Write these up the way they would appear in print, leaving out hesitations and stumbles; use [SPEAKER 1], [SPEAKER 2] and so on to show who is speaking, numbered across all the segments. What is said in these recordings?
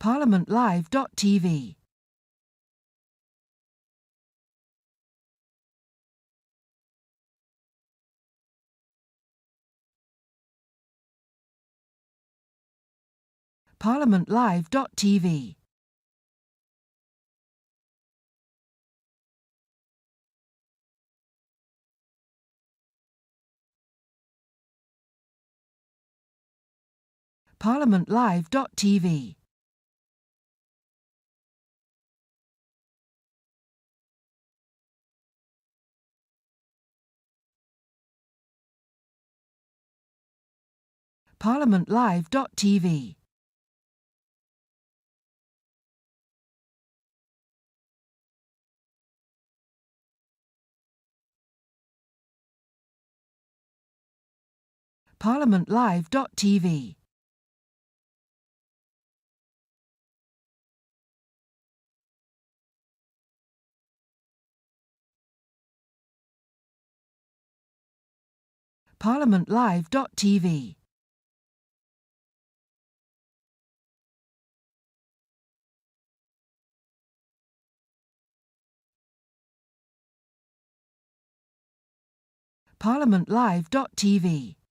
[SPEAKER 1] ParliamentLive.tv. ParliamentLive.tv. ParliamentLive.tv. ParliamentLive.tv. ParliamentLive.tv. ParliamentLive.tv. ParliamentLive.tv. ParliamentLive.tv.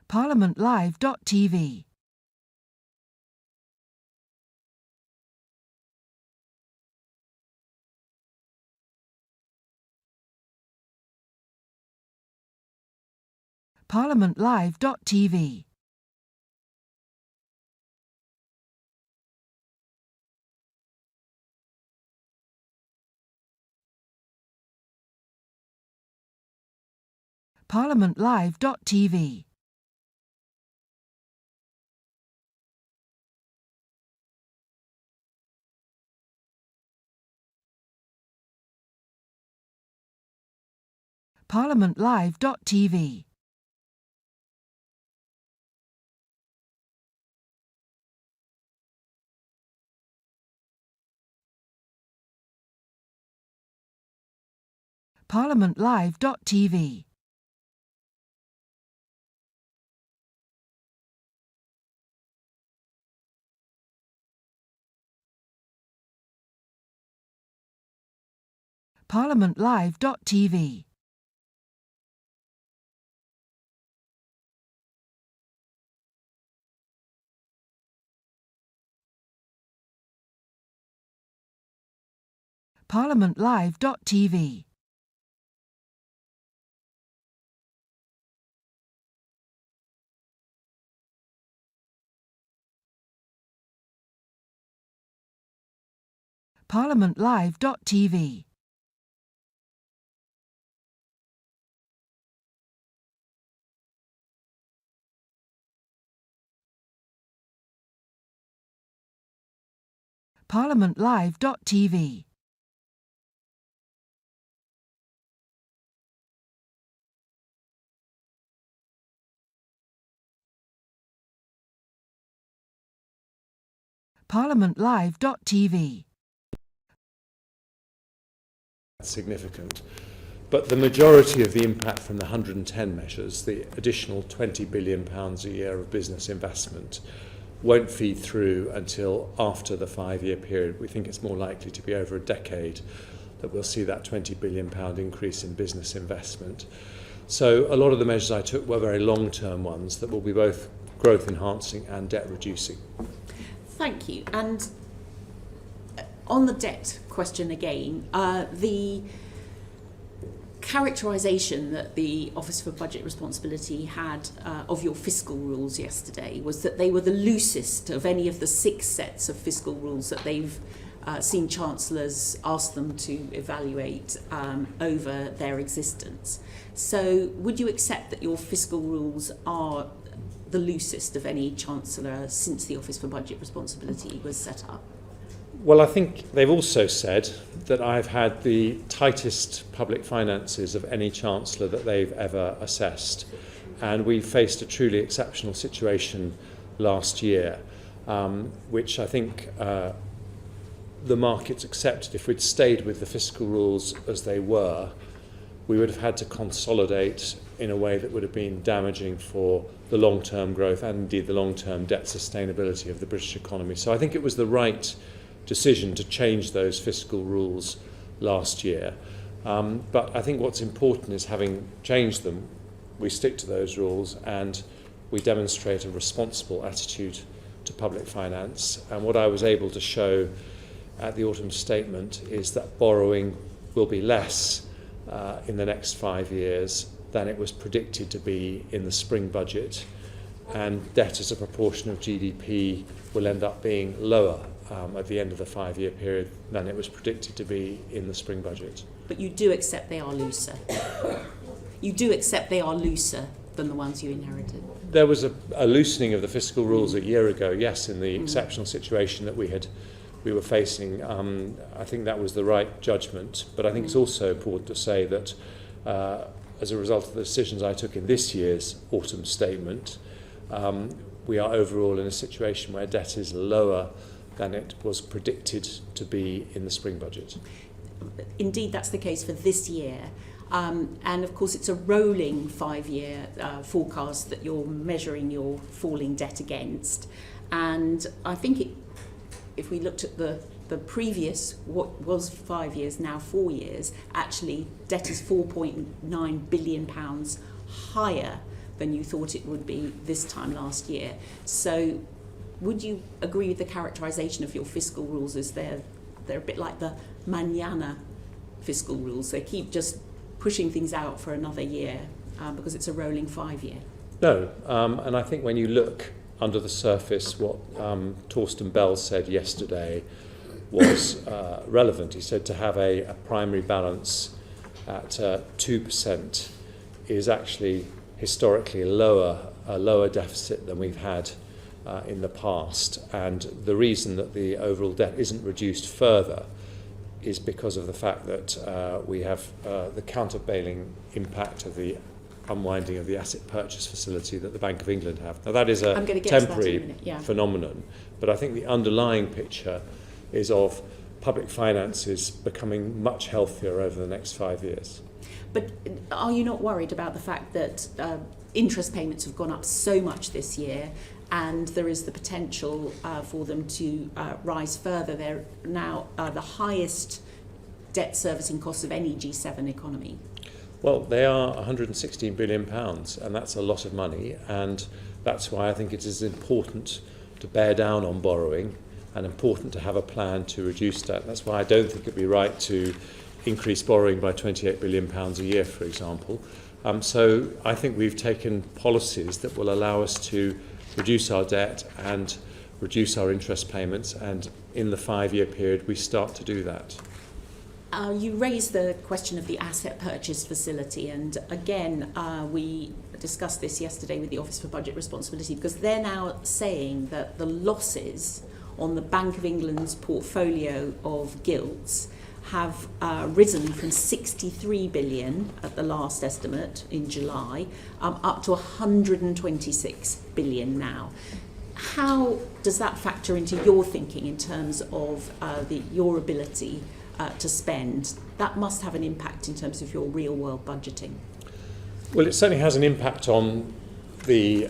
[SPEAKER 1] ParliamentLive.tv. ParliamentLive.tv. ParliamentLive.tv. ParliamentLive.tv. ParliamentLive.tv. ParliamentLive.tv. ParliamentLive.tv. ParliamentLive.tv. ParliamentLive.tv.
[SPEAKER 2] Significant. But the majority of the impact from the 110 measures, the additional £20 billion a year of business investment, won't feed through until after the 5-year period. We think it's more likely to be over a decade that we'll see that £20 billion increase in business investment. So a lot of the measures I took were very long-term ones that will be both growth enhancing and debt reducing.
[SPEAKER 3] Thank you. And on the debt question again, the characterisation that the Office for Budget Responsibility had of your fiscal rules yesterday was that they were the loosest of any of the 6 sets of fiscal rules that they've seen chancellors ask them to evaluate over their existence. So would you accept that your fiscal rules are the loosest of any chancellor since the Office for Budget Responsibility was set up?
[SPEAKER 2] Well, I think they've also said that I've had the tightest public finances of any chancellor that they've ever assessed. And we faced a truly exceptional situation last year, which I think the markets accepted. If we'd stayed with the fiscal rules as they were, we would have had to consolidate in a way that would have been damaging for the long-term growth and indeed the long-term debt sustainability of the British economy. So I think it was the right decision to change those fiscal rules last year. But I think what's important is, having changed them, we stick to those rules and we demonstrate a responsible attitude to public finance. And what I was able to show at the autumn statement is that borrowing will be less in the next 5 years than it was predicted to be in the spring budget, and debt as a proportion of GDP will end up being lower at the end of the 5-year period than it was predicted to be in the spring budget.
[SPEAKER 3] But you do accept they are looser. You do accept they are looser than the ones you inherited.
[SPEAKER 2] There was a loosening of the fiscal rules a year ago, yes, in the exceptional situation that we were facing. I think that was the right judgment, but I think it's also important to say that as a result of the decisions I took in this year's autumn statement, we are overall in a situation where debt is lower than it was predicted to be in the spring budget.
[SPEAKER 3] Indeed, that's the case for this year. And of course, it's a rolling 5-year forecast that you're measuring your falling debt against. And I think if we looked at the previous, what was 5 years, now 4 years, actually debt is £4.9 billion higher than you thought it would be this time last year. So would you agree with the characterisation of your fiscal rules as they're a bit like the mañana fiscal rules? They keep just pushing things out for another year because it's a rolling 5-year.
[SPEAKER 2] No, and I think when you look under the surface, what Torsten Bell said yesterday was relevant. He said to have a primary balance at 2% is actually historically a lower deficit than we've had in the past. And the reason that the overall debt isn't reduced further is because of the fact that we have the counterbailing impact of the unwinding of the asset purchase facility that the Bank of England have. Now that is a temporary phenomenon, but I think the underlying picture is of public finances becoming much healthier over the next 5 years.
[SPEAKER 3] But are you not worried about the fact that interest payments have gone up so much this year, and there is the potential for them to rise further? They're now the highest debt servicing costs of any G7 economy.
[SPEAKER 2] Well, they are £116 billion, and that's a lot of money, and that's why I think it is important to bear down on borrowing and important to have a plan to reduce debt. That's why I don't think it would be right to increase borrowing by £28 billion a year, for example. So I think we've taken policies that will allow us to reduce our debt and reduce our interest payments, and in the 5-year period we start to do that.
[SPEAKER 3] You raised the question of the asset purchase facility, and again we discussed this yesterday with the Office for Budget Responsibility, because they're now saying that the losses on the Bank of England's portfolio of gilts have risen from 63 billion at the last estimate in July up to 126 billion now. How does that factor into your thinking in terms of your ability to spend? That must have an impact in terms of your real world budgeting.
[SPEAKER 2] Well, it certainly has an impact on the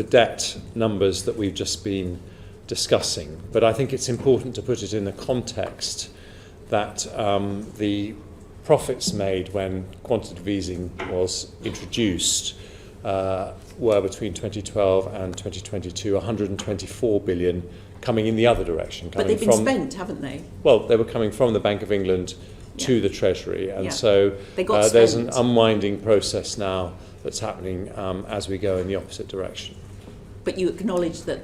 [SPEAKER 2] debt numbers that we've just been discussing, but I think it's important to put it in the context that the profits made when quantitative easing was introduced were between 2012 and 2022 124 billion, coming in the other direction.
[SPEAKER 3] But they've been spent, haven't they?
[SPEAKER 2] Well, they were coming from the Bank of England to the Treasury, and so there's an unwinding process now that's happening as we go in the opposite direction. But you acknowledge that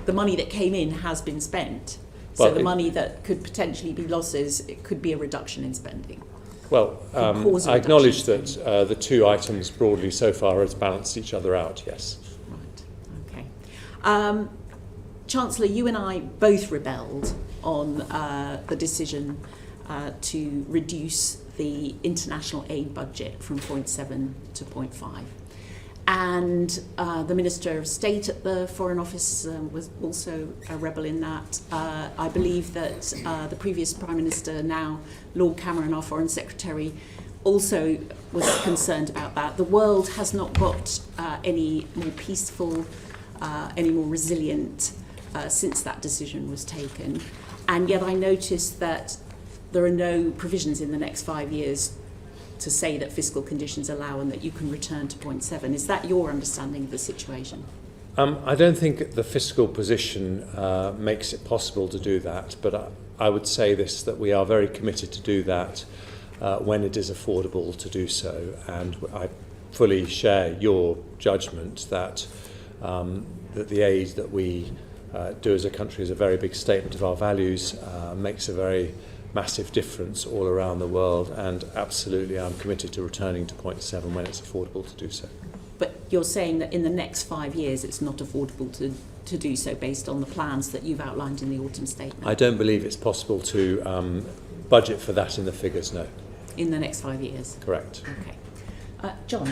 [SPEAKER 2] the money that came in has been spent, so the money that could potentially be losses, it could be a reduction in spending. Well, I acknowledge that the two items broadly so far has balanced each other out, yes. Right, okay.
[SPEAKER 3] Chancellor, you and I both rebelled on the decision to reduce the international aid budget from 0.7 to 0.5. and the Minister of State at the Foreign Office was also a rebel in that. I believe that the previous Prime Minister, now Lord Cameron, our Foreign Secretary, also was concerned about that. The world has not got any more peaceful, any more resilient since that decision was taken. And yet I noticed that there are no provisions in the next 5 years to say that fiscal conditions allow and that you can return to 0.7. Is that your understanding of the situation?
[SPEAKER 2] I don't think the fiscal position makes it possible to do that, but I would say this, that we are very committed to do that when it is affordable to do so, and I fully share your judgment that that the aid that we do as a country is a very big statement of our values, makes a very massive difference all around the world, and absolutely I'm committed to returning to 0.7 when it's affordable to do so.
[SPEAKER 3] But you're saying that in the next 5 years it's not affordable to do so based on the plans that you've outlined in the autumn statement?
[SPEAKER 2] I don't believe it's possible to budget for that in the figures, no.
[SPEAKER 3] In the next 5 years?
[SPEAKER 2] Correct.
[SPEAKER 3] Okay. John?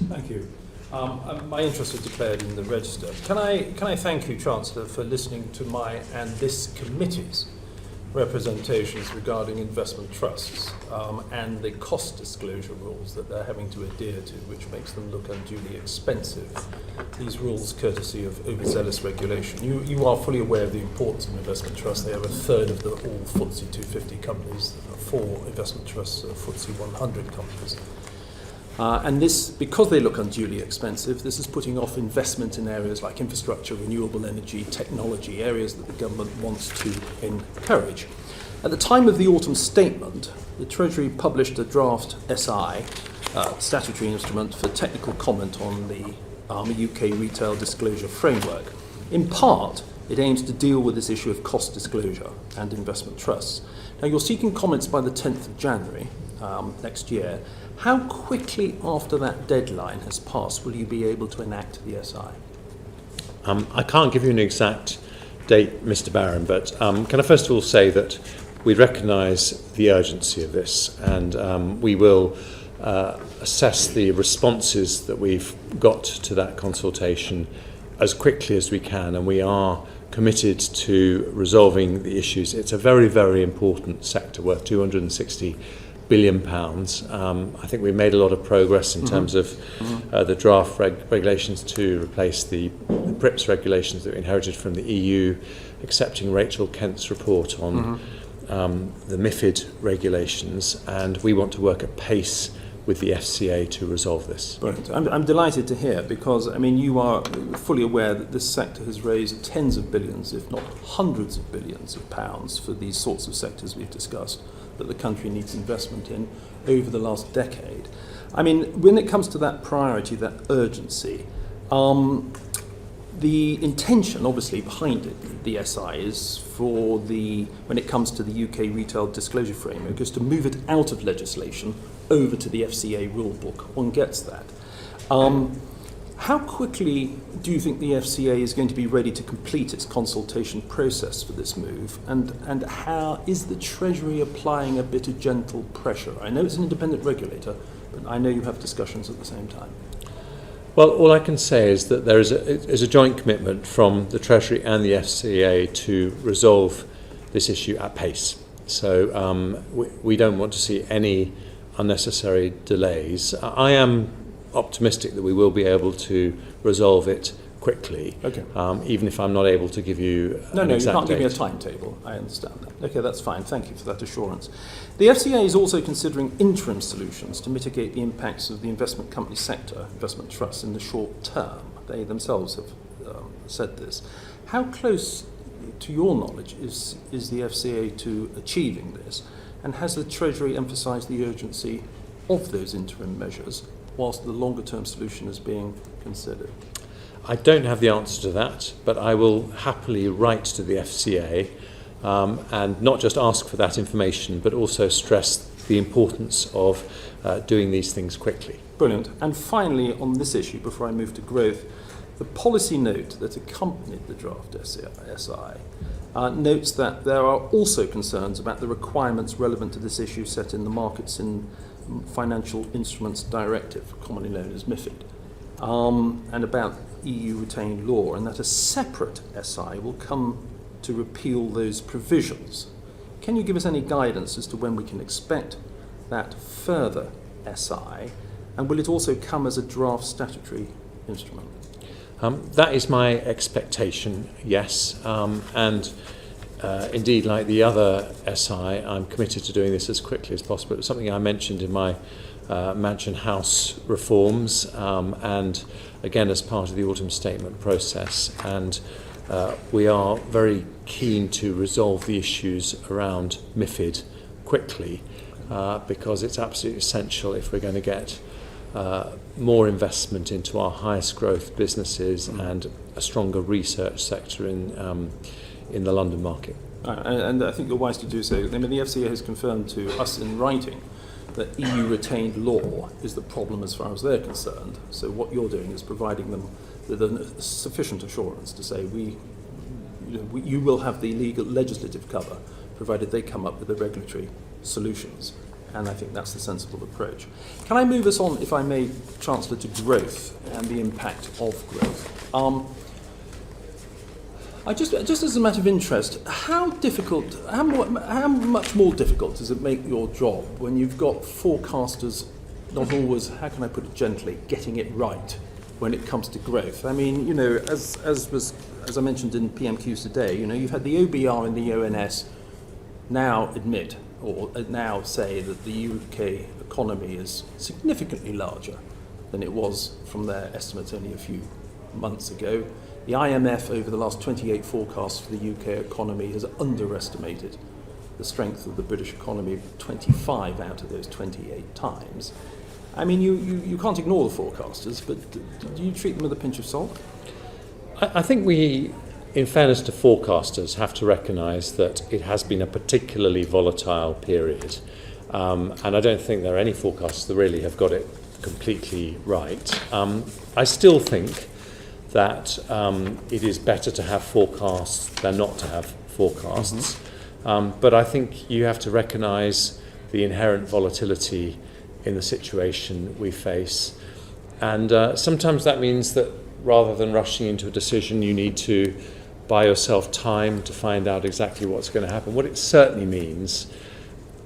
[SPEAKER 4] Thank you. My interest is declared in the register. Can I thank you, Chancellor, for listening to my and this committee's representations regarding investment trusts and the cost disclosure rules that they're having to adhere to, which makes them look unduly expensive. These rules courtesy of overzealous regulation. You are fully aware of the importance of investment trusts. They are a third of all FTSE 250 companies. 4 investment trusts are FTSE 100 companies. And this, because they look unduly expensive, this is putting off investment in areas like infrastructure, renewable energy, technology, areas that the government wants to encourage. At the time of the autumn statement, the Treasury published a draft SI, statutory instrument for technical comment on the UK retail disclosure framework. In part, it aims to deal with this issue of cost disclosure and investment trusts. Now, you're seeking comments by the 10th of January next year. How quickly after that deadline has passed will you be able to enact the SI?
[SPEAKER 2] I can't give you an exact date, Mr. Barron, but can I first of all say that we recognise the urgency of this, and we will assess the responses that we've got to that consultation as quickly as we can, and we are committed to resolving the issues. It's a very, very important sector, worth £260 billion. I think we've made a lot of progress in terms of the draft regulations to replace the PRIPS regulations that we inherited from the EU, accepting Rachel Kent's report on the MiFID regulations, and we want to work at pace with the FCA to resolve this.
[SPEAKER 4] Brilliant. I'm delighted to hear, because I mean you are fully aware that this sector has raised tens of billions, if not hundreds of billions of pounds for these sorts of sectors we've discussed that the country needs investment in over the last decade. I mean, when it comes to that priority, that urgency, the intention obviously behind it, the SI, is for when it comes to the UK retail disclosure framework, is to move it out of legislation over to the FCA rule book. One gets that. How quickly do you think the FCA is going to be ready to complete its consultation process for this move? And how is the Treasury applying a bit of gentle pressure? I know it's an independent regulator, but I know you have discussions at the same time.
[SPEAKER 2] Well, all I can say is that there is a joint commitment from the Treasury and the FCA to resolve this issue at pace. So we don't want to see any unnecessary delays. I am optimistic that we will be able to resolve it quickly,
[SPEAKER 4] okay.
[SPEAKER 2] Even if I'm not able to give you an exact
[SPEAKER 4] you can't
[SPEAKER 2] date.
[SPEAKER 4] give me a timetable. I understand that. Okay, that's fine. Thank you for that assurance. The FCA is also considering interim solutions to mitigate the impacts of the investment company sector, investment trusts, in the short term. They themselves have said this. How close, to your knowledge, is the FCA to achieving this? And has the Treasury emphasised the urgency of those interim measures whilst the longer-term solution is being considered?
[SPEAKER 2] I don't have the answer to that, but I will happily write to the FCA and not just ask for that information, but also stress the importance of doing these things quickly.
[SPEAKER 4] Brilliant. And finally, on this issue, before I move to growth, the policy note that accompanied the draft SI notes that there are also concerns about the requirements relevant to this issue set in the Markets in Financial Instruments Directive, commonly known as MiFID. and about EU retained law, and that a separate SI will come to repeal those provisions. Can you give us any guidance as to when we can expect that further SI, and will it also come as a draft statutory instrument?
[SPEAKER 2] That is my expectation, yes, and indeed, like the other SI, I'm committed to doing this as quickly as possible. It was something I mentioned in my Mansion House reforms, and again as part of the autumn statement process, and we are very keen to resolve the issues around MiFID quickly, because it's absolutely essential if we're going to get more investment into our highest growth businesses and a stronger research sector in the London market.
[SPEAKER 4] And I think you're wise to do so. I mean, the FCA has confirmed to us in writing that EU retained law is the problem as far as they're concerned. So what you're doing is providing them with a sufficient assurance to say you will have the legal legislative cover, provided they come up with the regulatory solutions. And I think that's the sensible approach. Can I move us on, if I may, Chancellor, to growth and the impact of growth? Just as a matter of interest, how much more difficult does it make your job when you've got forecasters not always, how can I put it gently, getting it right when it comes to growth? I mean, as I mentioned in PMQs today, you've had the OBR and the ONS now admit or now say that the UK economy is significantly larger than it was from their estimates only a few months ago. The IMF over the last 28 forecasts for the UK economy has underestimated the strength of the British economy 25 out of those 28 times. I mean, you can't ignore the forecasters, but do you treat them with a pinch of salt?
[SPEAKER 2] I think we, in fairness to forecasters, have to recognise that it has been a particularly volatile period. And I don't think there are any forecasters that really have got it completely right. I still think that it is better to have forecasts than not to have forecasts. But I think you have to recognise the inherent volatility in the situation we face. And sometimes that means that rather than rushing into a decision, you need to buy yourself time to find out exactly what's going to happen. What it certainly means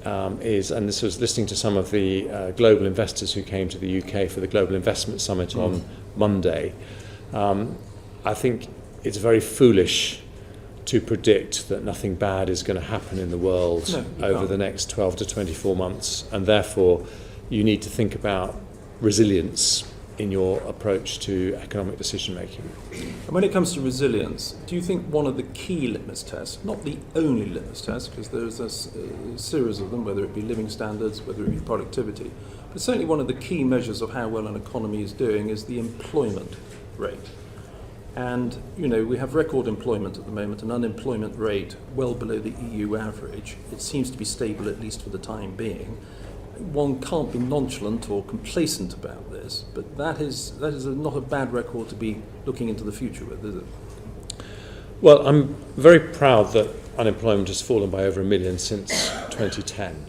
[SPEAKER 2] is, and this was listening to some of the global investors who came to the UK for the Global Investment Summit on Monday, I think it's very foolish to predict that nothing bad is going to happen in the world over the next 12 to 24 months, and therefore you need to think about resilience in your approach to economic decision making.
[SPEAKER 4] And when it comes to resilience, do you think one of the key litmus tests, not the only litmus test, because there's a series of them, whether it be living standards, whether it be productivity, but certainly one of the key measures of how well an economy is doing is the employment rate? And, we have record employment at the moment, an unemployment rate well below the EU average. It seems to be stable, at least for the time being. One can't be nonchalant or complacent about this, but that is not a bad record to be looking into the future with, is it?
[SPEAKER 2] Well, I'm very proud that unemployment has fallen by over 1 million since 2010.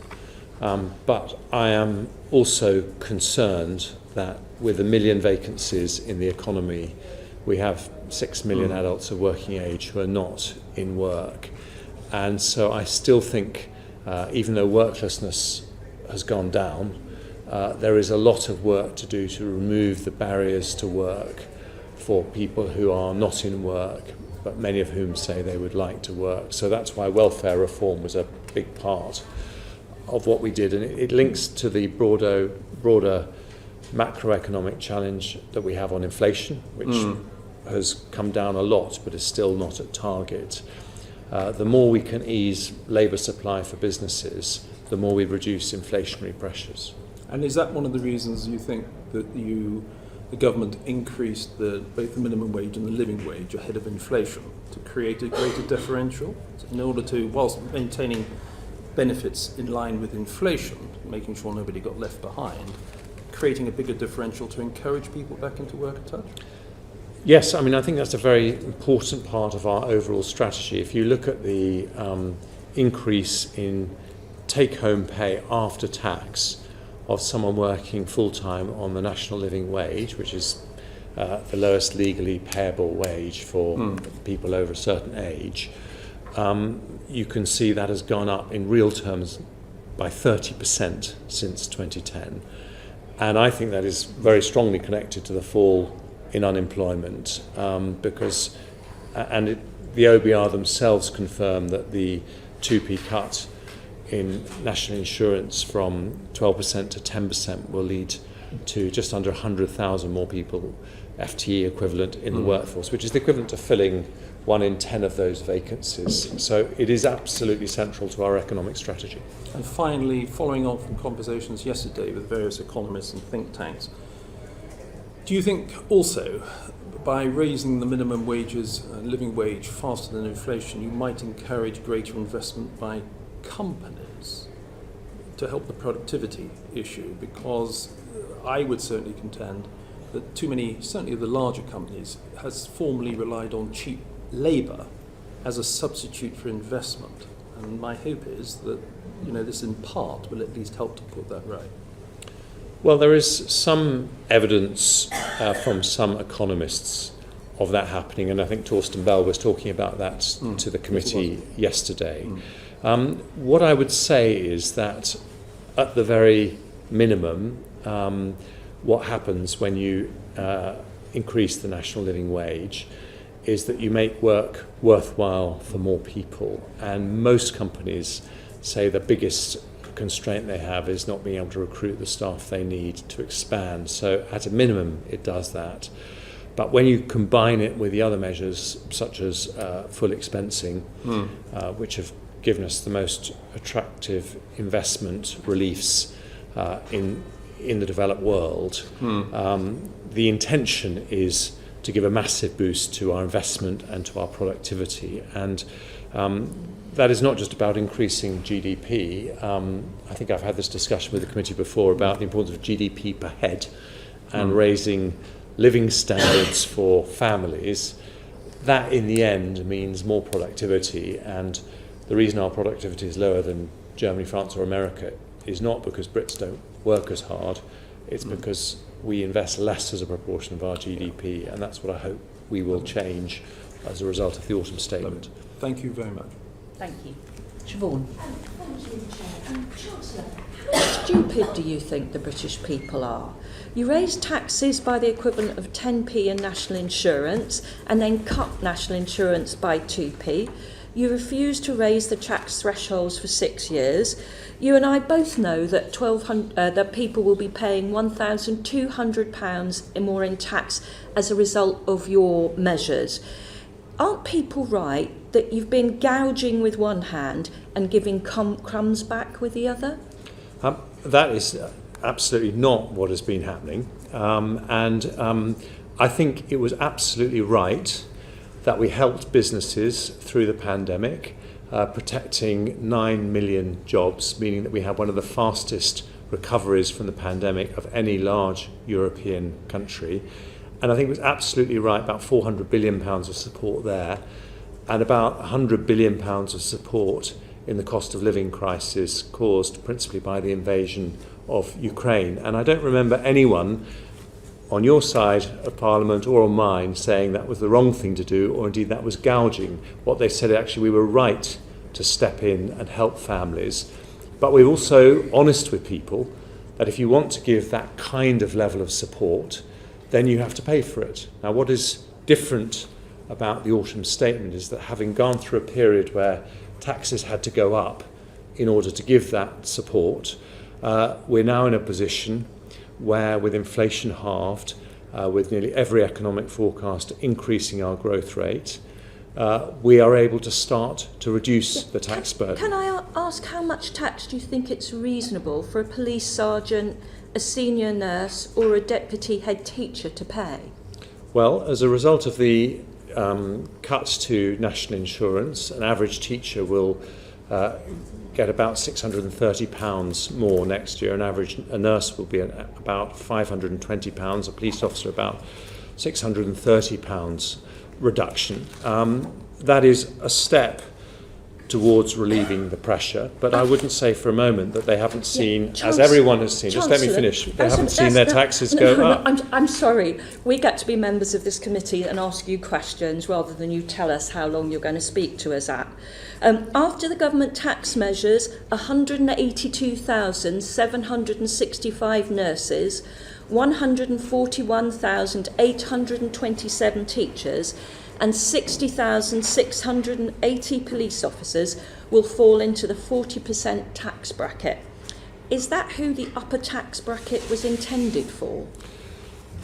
[SPEAKER 2] But I am also concerned that with 1 million vacancies in the economy, we have 6 million adults of working age who are not in work. And so I still think, even though worklessness has gone down, there is a lot of work to do to remove the barriers to work for people who are not in work, but many of whom say they would like to work. So that's why welfare reform was a big part of what we did, and it links to the broader macroeconomic challenge that we have on inflation, which has come down a lot but is still not at target. The more we can ease labour supply for businesses, the more we reduce inflationary pressures.
[SPEAKER 4] And is that one of the reasons you think that the government increased both the minimum wage and the living wage ahead of inflation to create a greater differential in order to, whilst maintaining benefits in line with inflation, making sure nobody got left behind, creating a bigger differential to encourage people back into work and touch?
[SPEAKER 2] Yes, I mean, I think that's a very important part of our overall strategy. If you look at the increase in take-home pay after tax of someone working full-time on the national living wage, which is the lowest legally payable wage for people over a certain age, you can see that has gone up in real terms by 30% since 2010. And I think that is very strongly connected to the fall in unemployment because, the OBR themselves confirm that the 2p cut in national insurance from 12% to 10% will lead to just under 100,000 more people, FTE equivalent, in the workforce, which is the equivalent to filling 1 in 10 of those vacancies. So it is absolutely central to our economic strategy.
[SPEAKER 4] And finally, following on from conversations yesterday with various economists and think tanks, do you think also by raising the minimum wages, living wage faster than inflation, you might encourage greater investment by companies to help the productivity issue? Because I would certainly contend that too many, certainly of the larger companies, has formerly relied on cheap labour as a substitute for investment. And my hope is that this in part will at least help to put that right.
[SPEAKER 2] Well, there is some evidence from some economists of that happening, and I think Torsten Bell was talking about that to the committee yesterday. What I would say is that at the very minimum, what happens when you increase the national living wage is that you make work worthwhile for more people, and most companies say the biggest constraint they have is not being able to recruit the staff they need to expand. So at a minimum it does that. But when you combine it with the other measures such as full expensing, which have given us the most attractive investment reliefs in the developed world, the intention is to give a massive boost to our investment and to our productivity. And that is not just about increasing GDP. I think I've had this discussion with the committee before about the importance of GDP per head and raising living standards for families. That in the end means more productivity, and the reason our productivity is lower than Germany, France or America is not because Brits don't work as hard, it's because we invest less as a proportion of our GDP, and that's what I hope we will change as a result of the autumn statement.
[SPEAKER 4] Thank you very much.
[SPEAKER 3] Thank you. Siobhan.
[SPEAKER 5] Thank you, Chair. Chancellor, how stupid do you think the British people are? You raise taxes by the equivalent of 10p in national insurance and then cut national insurance by 2p. You refuse to raise the tax thresholds for 6 years. You and I both know that that people will be paying £1,200 more in tax as a result of your measures. Aren't people right that you've been gouging with one hand and giving crumbs back with the other?
[SPEAKER 2] That is absolutely not what has been happening. I think it was absolutely right that we helped businesses through the pandemic, protecting 9 million jobs, meaning that we had one of the fastest recoveries from the pandemic of any large European country. And I think it was absolutely right, about £400 billion of support there, and about £100 billion of support in the cost of living crisis caused principally by the invasion of Ukraine. And I don't remember anyone on your side of Parliament or on mine saying that was the wrong thing to do, or indeed that was gouging. What they said, actually, we were right to step in and help families. But we're also honest with people that if you want to give that kind of level of support, then you have to pay for it. Now, what is different about the autumn statement is that having gone through a period where taxes had to go up in order to give that support, we're now in a position where, with inflation halved, with nearly every economic forecast increasing our growth rate, we are able to start to reduce the tax burden.
[SPEAKER 5] Can I ask how much tax do you think it's reasonable for a police sergeant, a senior nurse or a deputy head teacher to pay?
[SPEAKER 2] Well, as a result of the cuts to national insurance, an average teacher will get about £630 more next year. A nurse will be about £520, a police officer about £630 reduction. That is a step towards relieving the pressure, but I wouldn't say for a moment that they haven't seen, as
[SPEAKER 5] Chancellor,
[SPEAKER 2] everyone has seen, just let me finish, they haven't seen their taxes go up.
[SPEAKER 5] I'm sorry, we get to be members of this committee and ask you questions rather than you tell us how long you're going to speak to us at. After the government tax measures, 182,765 nurses, 141,827 teachers and 60,680 police officers will fall into the 40% tax bracket. Is that who the upper tax bracket was intended for?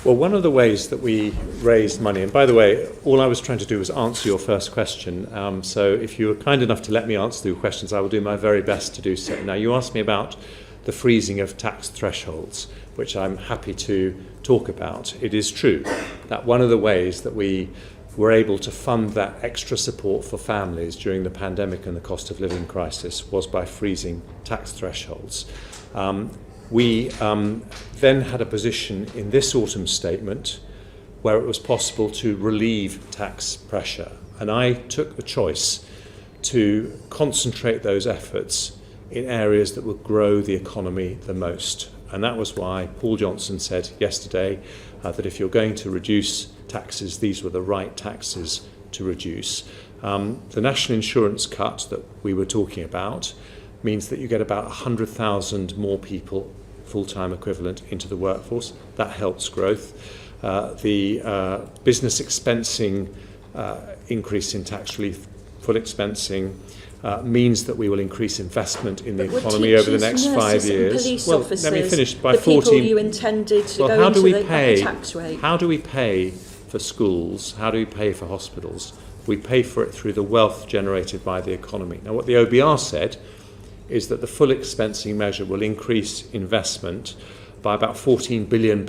[SPEAKER 2] Well, one of the ways that we raised money, and by the way, all I was trying to do was answer your first question, so if you were kind enough to let me answer your questions, I will do my very best to do so. Now, you asked me about the freezing of tax thresholds, which I'm happy to talk about. It is true that one of the ways that we were able to fund that extra support for families during the pandemic and the cost of living crisis was by freezing tax thresholds. We then had a position in this autumn statement where it was possible to relieve tax pressure, and I took the choice to concentrate those efforts in areas that would grow the economy the most. And that was why Paul Johnson said yesterday that if you're going to reduce taxes, these were the right taxes to reduce. The national insurance cut that we were talking about means that you get about 100,000 more people, full-time equivalent, into the workforce. That helps growth. The business expensing increase in tax relief, full expensing, means that we will increase investment in the economy over the next 5 years.
[SPEAKER 5] Well,
[SPEAKER 2] let me finish. By
[SPEAKER 5] the
[SPEAKER 2] 14,
[SPEAKER 5] people you intended to go into the upper tax rate.
[SPEAKER 2] How do we pay for schools? How do we pay for hospitals? We pay for it through the wealth generated by the economy. Now, what the OBR said is that the full expensing measure will increase investment by about £14 billion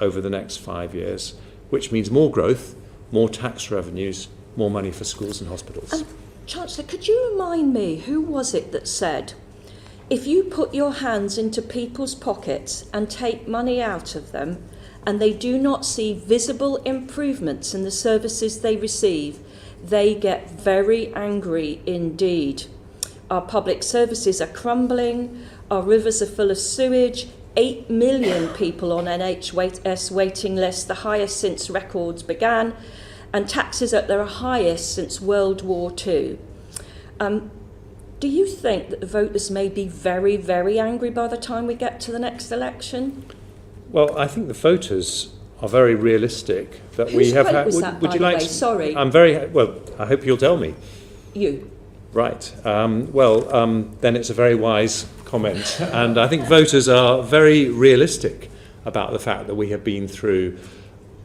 [SPEAKER 2] over the next 5 years, which means more growth, more tax revenues, more money for schools and hospitals.
[SPEAKER 5] Chancellor, could you remind me, who was it that said, if you put your hands into people's pockets and take money out of them, and they do not see visible improvements in the services they receive, they get very angry indeed. Our public services are crumbling, our rivers are full of sewage, 8 million people on NHS waiting lists, the highest since records began, and taxes at their highest since World War II. Do you think that the voters may be very, very angry by the time we get to the next election?
[SPEAKER 2] Well, I think the voters are very realistic that
[SPEAKER 5] Whose
[SPEAKER 2] we have
[SPEAKER 5] quote
[SPEAKER 2] had.
[SPEAKER 5] was that, by the way? Sorry.
[SPEAKER 2] I'm very well. I hope you'll tell me.
[SPEAKER 5] You.
[SPEAKER 2] Right. Then it's a very wise comment, and I think voters are very realistic about the fact that we have been through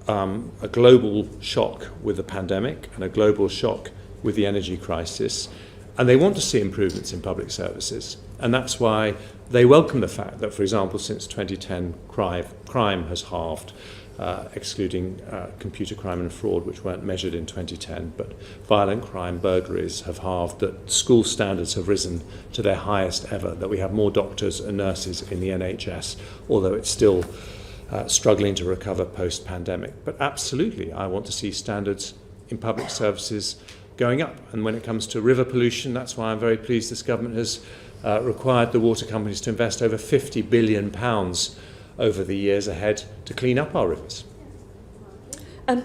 [SPEAKER 2] a global shock with the pandemic and a global shock with the energy crisis, and they want to see improvements in public services, and that's why they welcome the fact that, for example, since 2010, crime has halved, excluding computer crime and fraud, which weren't measured in 2010, but violent crime, burglaries have halved, that school standards have risen to their highest ever, that we have more doctors and nurses in the NHS, although it's still struggling to recover post-pandemic. But absolutely, I want to see standards in public services going up. And when it comes to river pollution, that's why I'm very pleased this government has required the water companies to invest over £50 billion over the years ahead to clean up our rivers.
[SPEAKER 5] I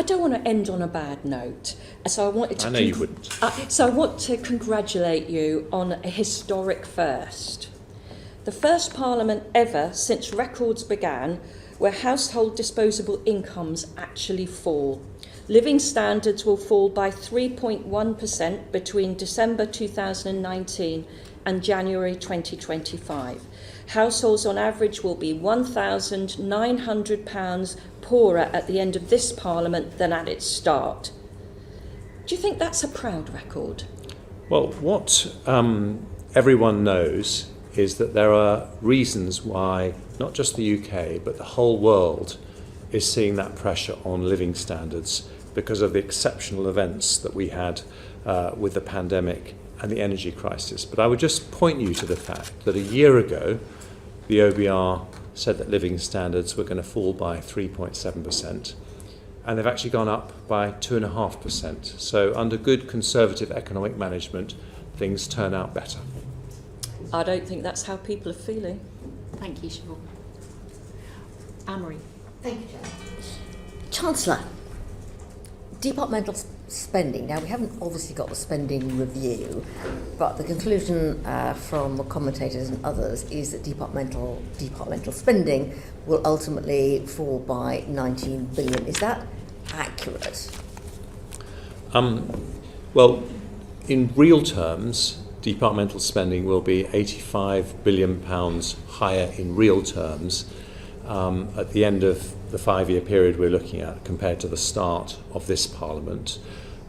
[SPEAKER 5] don't want to end on a bad note, so I wanted to.
[SPEAKER 2] I know you wouldn't.
[SPEAKER 5] So I want to congratulate you on a historic first. The first Parliament ever since records began where household disposable incomes actually fall. Living standards will fall by 3.1% between December 2019 and January 2025. Households on average will be £1,900 poorer at the end of this Parliament than at its start. Do you think that's a proud record?
[SPEAKER 2] Well, what everyone knows is that there are reasons why not just the UK but the whole world is seeing that pressure on living standards because of the exceptional events that we had with the pandemic and the energy crisis. But I would just point you to the fact that a year ago the OBR said that living standards were going to fall by 3.7%. and they've actually gone up by 2.5%. So under good conservative economic management, things turn out better.
[SPEAKER 5] I don't think that's how people are feeling.
[SPEAKER 3] Thank you, Siobhan. Anne-Marie.
[SPEAKER 6] Thank you, Chair. Chancellor, departmental spending. Now, we haven't obviously got the spending review, but the conclusion from the commentators and others is that departmental spending will ultimately fall by 19 billion. Is that accurate?
[SPEAKER 2] Well, in real terms, departmental spending will be £85 billion higher in real terms at the end of the 5-year period we're looking at compared to the start of this Parliament.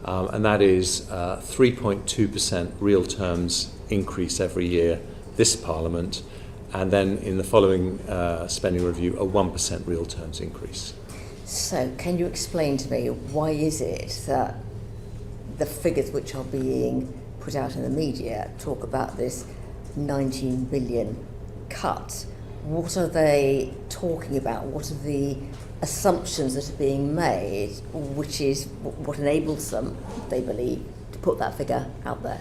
[SPEAKER 2] And that is 3.2% real terms increase every year this Parliament, and then in the following spending review a 1% real terms increase.
[SPEAKER 6] So, can you explain to me why is it that the figures which are being put out in the media talk about this 19 billion cut? What are they talking about? What are the assumptions that are being made, which is what enables them, they believe, to put that figure out there?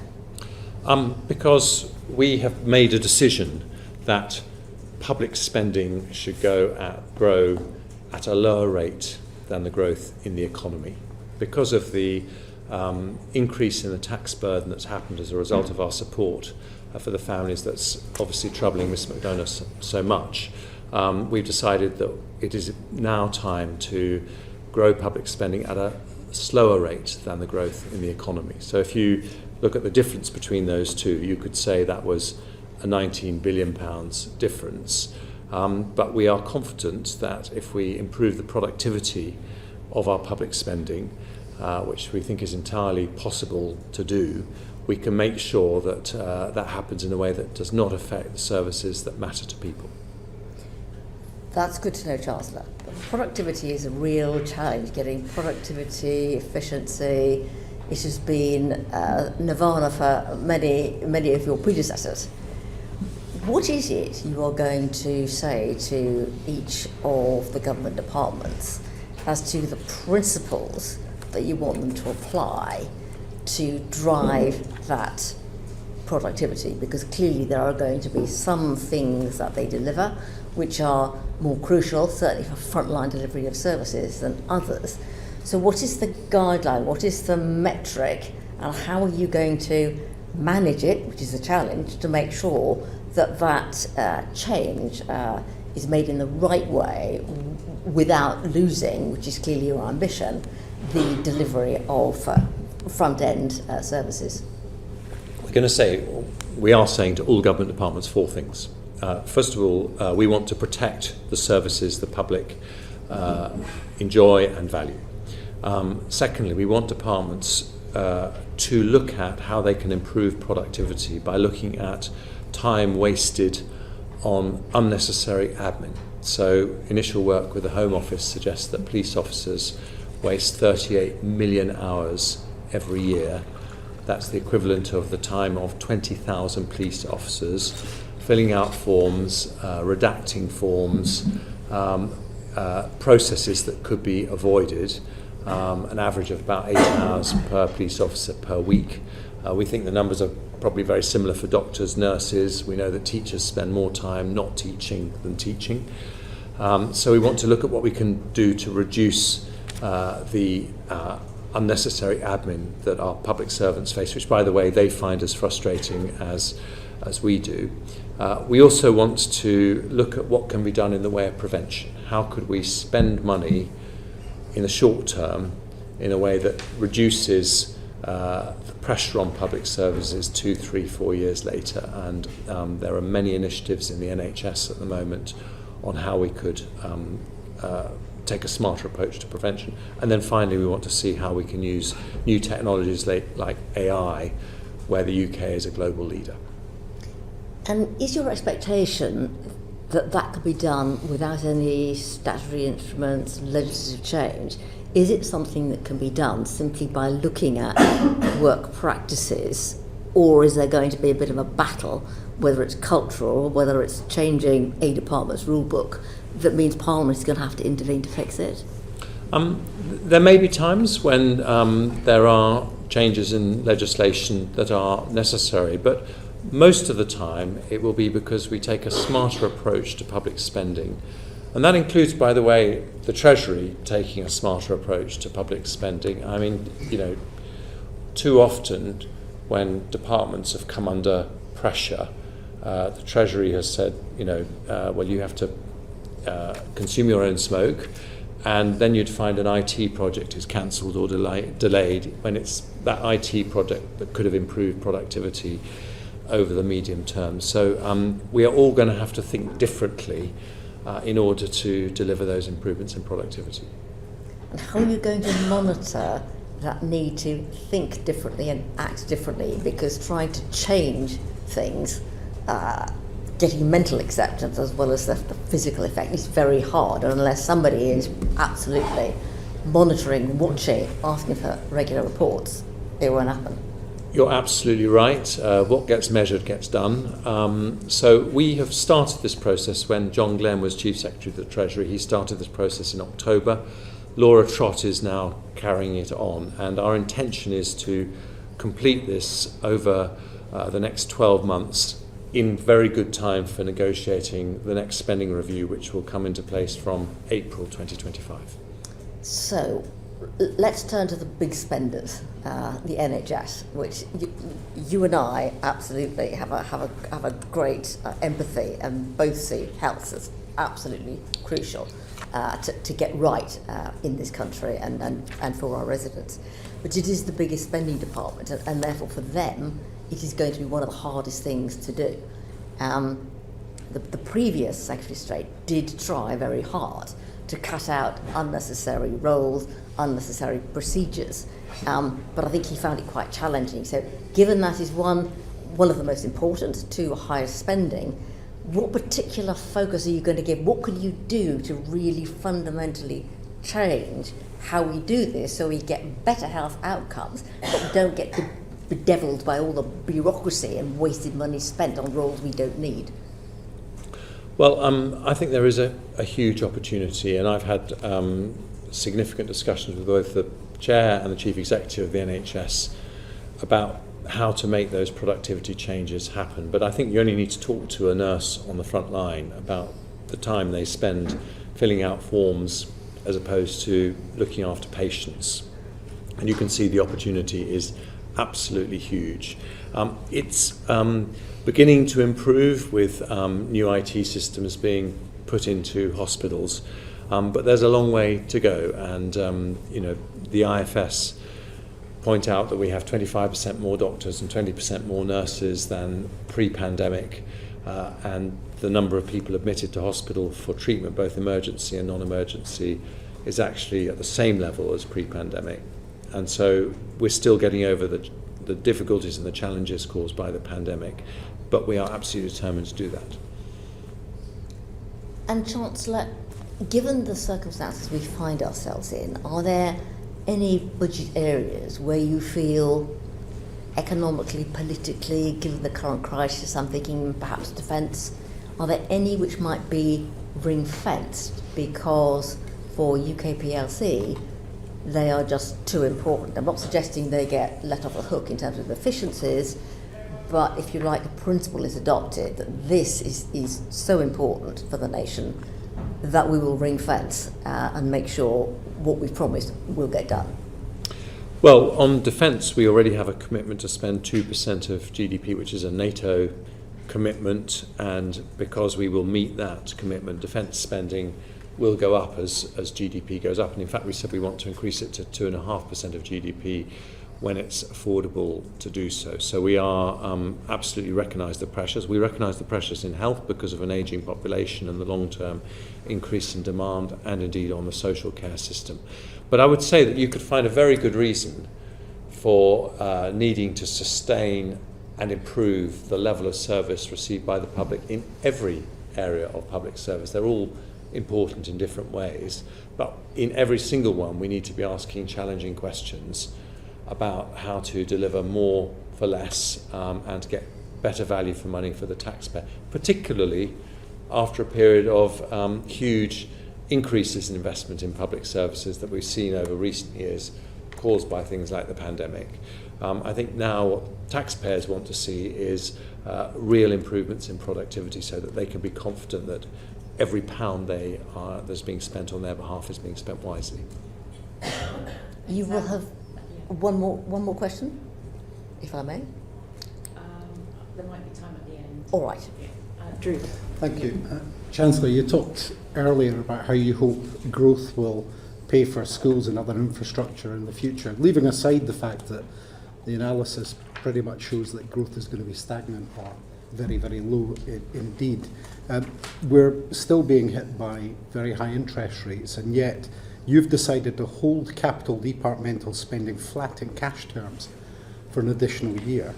[SPEAKER 2] Because we have made a decision that public spending should grow at a lower rate than the growth in the economy. Because of the increase in the tax burden that's happened as a result of our support for the families that's obviously troubling Miss McDonough so much, we've decided that it is now time to grow public spending at a slower rate than the growth in the economy. So if you look at the difference between those two, you could say that was a £19 billion difference. But we are confident that if we improve the productivity of our public spending, which we think is entirely possible to do, we can make sure that that happens in a way that does not affect the services that matter to people.
[SPEAKER 6] That's good to know, Chancellor. But productivity is a real challenge, getting productivity, efficiency. It has been nirvana for many of your predecessors. What is it you are going to say to each of the government departments as to the principles that you want them to apply to drive that productivity? Because clearly there are going to be some things that they deliver which are more crucial, certainly for frontline delivery of services, than others. So what is the guideline, what is the metric, and how are you going to manage it, which is a challenge, to make sure that that change is made in the right way without losing, which is clearly your ambition, the delivery of front-end services?
[SPEAKER 2] We are saying to all government departments 4 things. First of all, we want to protect the services the public enjoy and value. Secondly, we want departments to look at how they can improve productivity by looking at time wasted on unnecessary admin. So initial work with the Home Office suggests that police officers waste 38 million hours every year. That's the equivalent of the time of 20,000 police officers filling out forms, redacting forms, processes that could be avoided, an average of about 8 hours per police officer per week. We think the numbers are probably very similar for doctors, nurses. We know that teachers spend more time not teaching than teaching. So we want to look at what we can do to reduce the unnecessary admin that our public servants face, which, by the way, they find as frustrating as we do. We also want to look at what can be done in the way of prevention. How could we spend money in the short term in a way that reduces the pressure on public services 2, 3, 4 years later? And there are many initiatives in the NHS at the moment on how we could take a smarter approach to prevention. And then finally, we want to see how we can use new technologies like AI, where the UK is a global leader.
[SPEAKER 6] And is your expectation that that could be done without any statutory instruments, legislative change? Is it something that can be done simply by looking at work practices, or is there going to be a bit of a battle, whether it's cultural, whether it's changing a department's rule book, that means Parliament is going to have to intervene to fix it?
[SPEAKER 2] There may be times when there are changes in legislation that are necessary, but most of the time it will be because we take a smarter approach to public spending. And that includes, by the way, the Treasury taking a smarter approach to public spending. I mean, too often when departments have come under pressure, the Treasury has said, well, you have to consume your own smoke, and then you'd find an IT project is cancelled or delayed when it's that IT project that could have improved productivity over the medium term. So we are all going to have to think differently in order to deliver those improvements in productivity.
[SPEAKER 6] And how are you going to monitor that need to think differently and act differently? Because trying to change things, getting mental acceptance as well as the physical effect is very hard, and unless somebody is absolutely monitoring, watching, asking for regular reports, it won't happen.
[SPEAKER 2] You're absolutely right. What gets measured gets done. So we have started this process when John Glenn was Chief Secretary of the Treasury. He started this process in October. Laura Trott is now carrying it on, and our intention is to complete this over the next 12 months in very good time for negotiating the next spending review, which will come into place from April 2025.
[SPEAKER 6] So let's turn to the big spenders, the NHS, which you and I absolutely have a great empathy and both see health as absolutely crucial to get right in this country and for our residents. But it is the biggest spending department, and therefore for them it is going to be one of the hardest things to do. The previous Secretary of State did try very hard to cut out unnecessary roles, unnecessary procedures, but I think he found it quite challenging. So given that is one of the most important to higher spending, what particular focus are you going to give? What can you do to really fundamentally change how we do this so we get better health outcomes, but we don't get bedeviled by all the bureaucracy and wasted money spent on roles we don't need?
[SPEAKER 2] Well, I think there is a huge opportunity, and I've had significant discussions with both the Chair and the Chief Executive of the NHS about how to make those productivity changes happen. But I think you only need to talk to a nurse on the front line about the time they spend filling out forms as opposed to looking after patients. And you can see the opportunity is absolutely huge. It's beginning to improve with new IT systems being put into hospitals, but there's a long way to go. And the IFS point out that we have 25% more doctors and 20% more nurses than pre-pandemic, and the number of people admitted to hospital for treatment, both emergency and non-emergency, is actually at the same level as pre-pandemic. And so we're still getting over the difficulties and the challenges caused by the pandemic, but we are absolutely determined to do that.
[SPEAKER 6] And Chancellor, given the circumstances we find ourselves in, are there any budget areas where you feel economically, politically, given the current crisis, I'm thinking perhaps defence, are there any which might be ring-fenced because for UK PLC they are just too important? I'm not suggesting they get let off the hook in terms of efficiencies, but if you like, the principle is adopted that this is so important for the nation that we will ring fence and make sure what we've promised will get done.
[SPEAKER 2] Well, on defence, we already have a commitment to spend 2% of GDP, which is a NATO commitment, and because we will meet that commitment, defence spending will go up as GDP goes up. And in fact, we said we want to increase it to 2.5% of GDP when it's affordable to do so. So we are absolutely recognise the pressures. We recognise the pressures in health because of an ageing population and the long-term increase in demand, and indeed on the social care system. But I would say that you could find a very good reason for needing to sustain and improve the level of service received by the public in every area of public service. They're all important in different ways, but in every single one we need to be asking challenging questions about how to deliver more for less and to get better value for money for the taxpayer, particularly after a period of huge increases in investment in public services that we've seen over recent years caused by things like the pandemic. I think now what taxpayers want to see is real improvements in productivity so that they can be confident that every pound that's being spent on their behalf is being spent wisely.
[SPEAKER 6] You will have one more question, if I may.
[SPEAKER 3] There might be time at the end.
[SPEAKER 6] All right.
[SPEAKER 3] Drew.
[SPEAKER 7] Thank you. Chancellor, you talked earlier about how you hope growth will pay for schools and other infrastructure in the future, leaving aside the fact that the analysis pretty much shows that growth is going to be stagnant or very, very low indeed. We're still being hit by very high interest rates, and yet you've decided to hold capital departmental spending flat in cash terms for an additional year,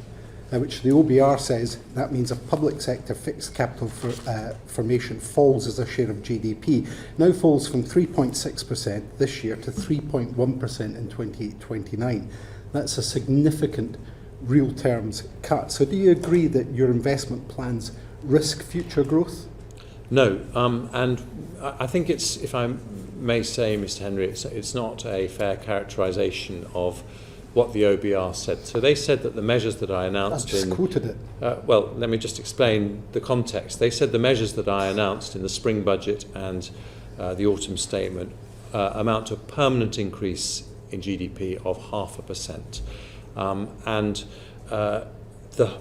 [SPEAKER 7] which the OBR says that means a public sector fixed capital formation falls as a share of GDP, now falls from 3.6% this year to 3.1% in 2029. That's a significant real terms cut. So do you agree that your investment plans risk future growth?
[SPEAKER 2] No, and I think it's, if I may say, Mr. Henry, it's not a fair characterisation of what the OBR said. So they said that the measures that I announced
[SPEAKER 7] I've just quoted it.
[SPEAKER 2] Well, let me just explain the context. They said the measures that I announced in the spring budget and the autumn statement amount to a permanent increase in GDP of 0.5%. And the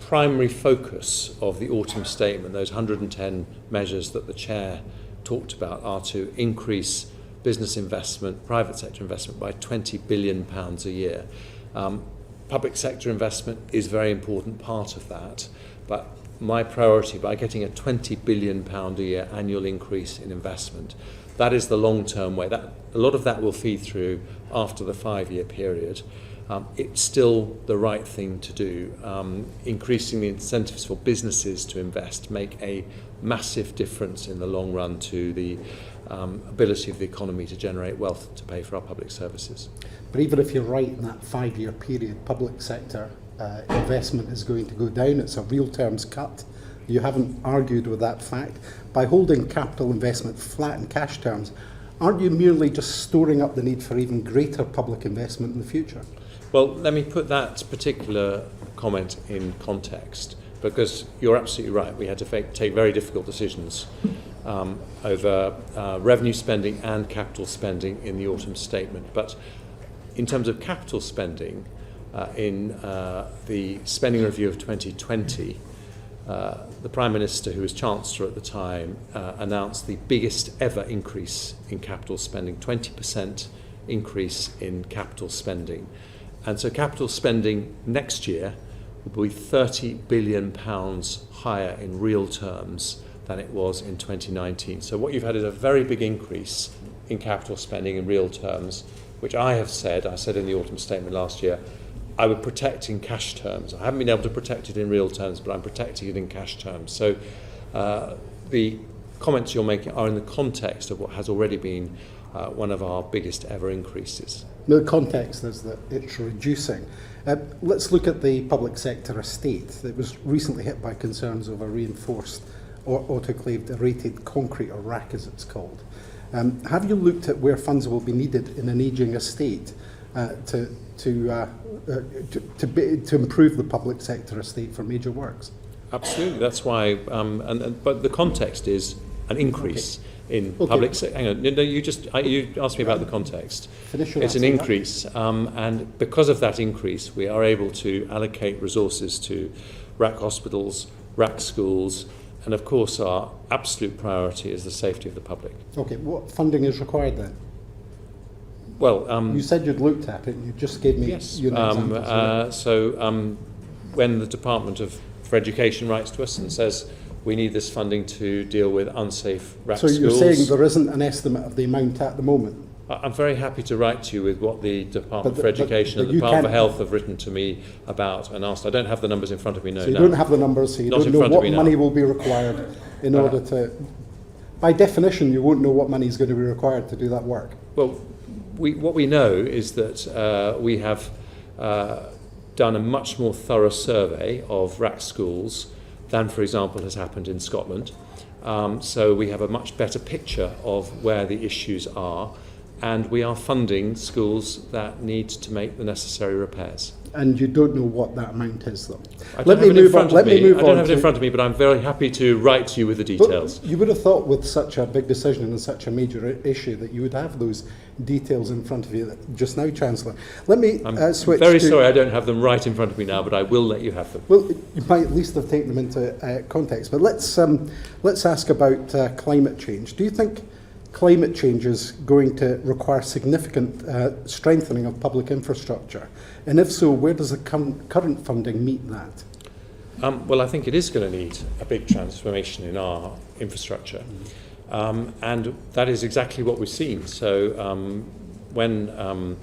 [SPEAKER 2] primary focus of the autumn statement, those 110 measures that the Chair talked about, are to increase business investment, private sector investment, by £20 billion a year. Public sector investment is a very important part of that, but my priority, by getting a £20 billion a year annual increase in investment, that is the long-term way. That, a lot of that will feed through after the 5-year period. It's still the right thing to do. Increasing the incentives for businesses to invest make a massive difference in the long run to the ability of the economy to generate wealth to pay for our public services.
[SPEAKER 7] But even if you're right in that 5-year period, public sector investment is going to go down. It's a real terms cut. You haven't argued with that fact. By holding capital investment flat in cash terms, aren't you merely just storing up the need for even greater public investment in the future?
[SPEAKER 2] Well, let me put that particular comment in context, because you're absolutely right. We had to take very difficult decisions over revenue spending and capital spending in the autumn statement. But in terms of capital spending, in the spending review of 2020, the Prime Minister, who was Chancellor at the time, announced the biggest ever increase in capital spending, 20% increase in capital spending. And so capital spending next year will be £30 billion higher in real terms than it was in 2019. So what you've had is a very big increase in capital spending in real terms, which I said in the autumn statement last year, I would protect in cash terms. I haven't been able to protect it in real terms, but I'm protecting it in cash terms. So the comments you're making are in the context of what has already been one of our biggest ever increases.
[SPEAKER 7] The context is that it's reducing. Let's look at the public sector estate. It was recently hit by concerns over reinforced or autoclaved aerated concrete, or RAC as it's called. Have you looked at where funds will be needed in an ageing estate to improve the public sector estate for major works?
[SPEAKER 2] Absolutely. That's why. But the context is an increase in public sector. Hang on. No, you asked me about the context. It's an increase, and because of that increase, we are able to allocate resources to RAC hospitals, RAC schools, and of course our absolute priority is the safety of the public.
[SPEAKER 7] Okay, what funding is required then?
[SPEAKER 2] Well,
[SPEAKER 7] you said you'd looked at it, and you just gave me
[SPEAKER 2] yes.
[SPEAKER 7] your examples.
[SPEAKER 2] So when the Department for Education writes to us and says we need this funding to deal with unsafe RAC schools.
[SPEAKER 7] So you're saying there isn't an estimate of the amount at the moment?
[SPEAKER 2] I'm very happy to write to you with what the Department for Education and the Department for Health have written to me about and asked. I don't have the numbers in front of me now.
[SPEAKER 7] So you don't have the numbers, so you don't know what money will be required in order to... By definition, you won't know what money is going to be required to do that work.
[SPEAKER 2] Well, what we know is that we have done a much more thorough survey of RAC schools than, for example, has happened in Scotland. So we have a much better picture of where the issues are, and we are funding schools that need to make the necessary repairs.
[SPEAKER 7] And you don't know what that amount is, though.
[SPEAKER 2] I don't have it in front of me, but I'm very happy to write to you with the details.
[SPEAKER 7] But you would have thought with such a big decision and such a major issue that you would have those details in front of you just now, Chancellor. Let me switch
[SPEAKER 2] very sorry I don't have them right in front of me now, but I will let you have them.
[SPEAKER 7] Well, you might at least have taken them into context. But let's ask about climate change. Do you think climate change is going to require significant strengthening of public infrastructure? And if so, where does the current funding meet that?
[SPEAKER 2] Well, I think it is going to need a big transformation in our infrastructure. And that is exactly what we've seen. So when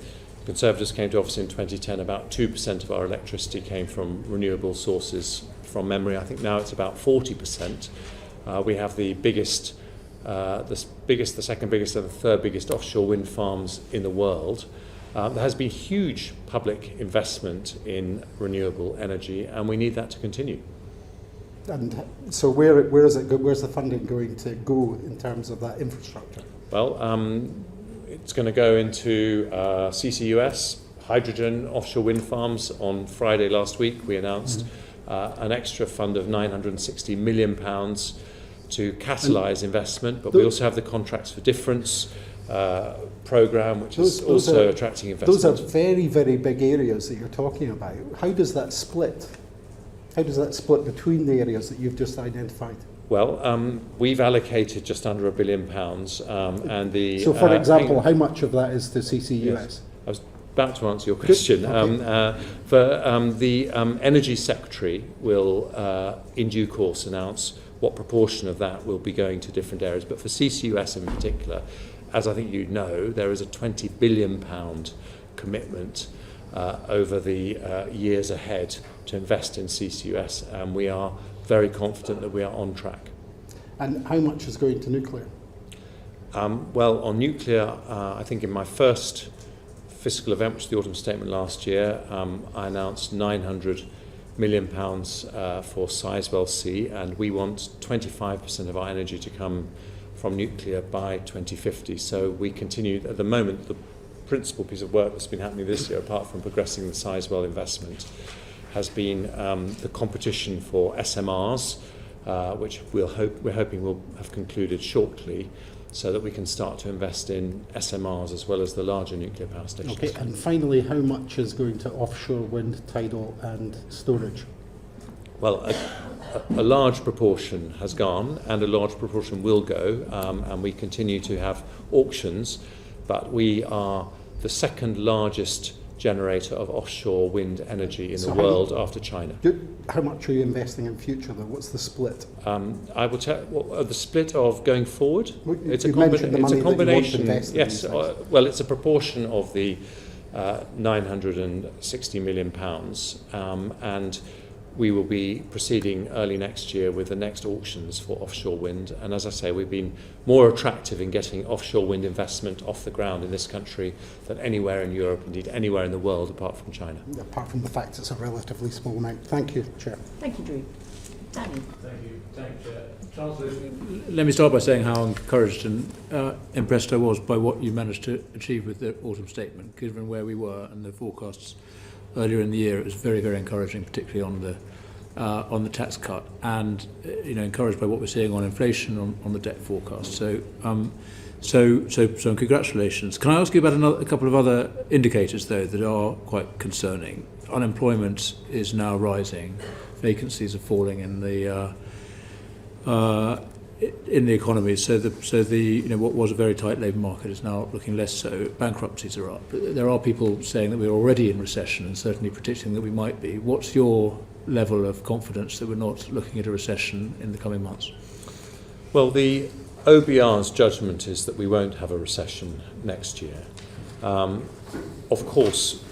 [SPEAKER 2] Conservatives came to office in 2010, about 2% of our electricity came from renewable sources from memory. I think now it's about 40%. We have the biggest, the second biggest and the third biggest offshore wind farms in the world. There has been huge public investment in renewable energy, and we need that to continue.
[SPEAKER 7] And so where is it? Where's the funding going to go in terms of that infrastructure?
[SPEAKER 2] Well, it's going to go into CCUS, hydrogen, offshore wind farms. On Friday last week, we announced an extra fund of £960 million to catalyse investment, but we also have the Contracts for Difference programme, which is also attracting investment.
[SPEAKER 7] Those are very, very big areas that you're talking about. How does that split? How does that split between the areas that you've just identified?
[SPEAKER 2] Well, we've allocated just under £1 billion, and the...
[SPEAKER 7] So, for example, how much of that is to CCUS?
[SPEAKER 2] Yes, I was about to answer your question. The Energy Secretary will, in due course, announce what proportion of that will be going to different areas. But for CCUS in particular, as I think you know, there is a £20 billion commitment over the years ahead to invest in CCUS, and we are very confident that we are on track.
[SPEAKER 7] And how much is going to nuclear?
[SPEAKER 2] Well, on nuclear, I think in my first fiscal event, which was the autumn statement last year, I announced £900 million for Sizewell C, and we want 25% of our energy to come from nuclear by 2050. So we continue, at the moment, the principal piece of work that's been happening this year, apart from progressing the Sizewell investment, has been the competition for SMRs, which we're hoping will have concluded shortly, so that we can start to invest in SMRs as well as the larger nuclear power stations.
[SPEAKER 7] Okay, and finally, how much is going to offshore wind, tidal and storage?
[SPEAKER 2] Well, a large proportion has gone, and a large proportion will go, and we continue to have auctions, but we are the second largest generator of offshore wind energy in the world after China.
[SPEAKER 7] How much are you investing in future, though? What's the split?
[SPEAKER 2] I will tell the split of going forward. It's a
[SPEAKER 7] combination.
[SPEAKER 2] Yes, well, it's a proportion of the £960 million, and we will be proceeding early next year with the next auctions for offshore wind. And as I say, we've been more attractive in getting offshore wind investment off the ground in this country than anywhere in Europe, indeed anywhere in the world apart from China.
[SPEAKER 7] Apart from the fact it's a relatively small amount. Thank you, Chair.
[SPEAKER 3] Thank you, Drew. Danny.
[SPEAKER 4] Thank you. Thank you,
[SPEAKER 8] Chancellor, let me start by saying how encouraged and impressed I was by what you managed to achieve with the autumn statement, given where we were and the forecasts earlier in the year. It was very, very encouraging, particularly on the tax cut, and encouraged by what we're seeing on inflation, on the debt forecast. So congratulations. Can I ask you about a couple of other indicators though that are quite concerning? Unemployment is now rising, vacancies are falling in the economy. So what was a very tight labour market is now looking less so. Bankruptcies are up. There are people saying that we're already in recession and certainly predicting that we might be. What's your level of confidence that we're not looking at a recession in the coming months?
[SPEAKER 2] Well, the OBR's judgment is that we won't have a recession next year. Of course,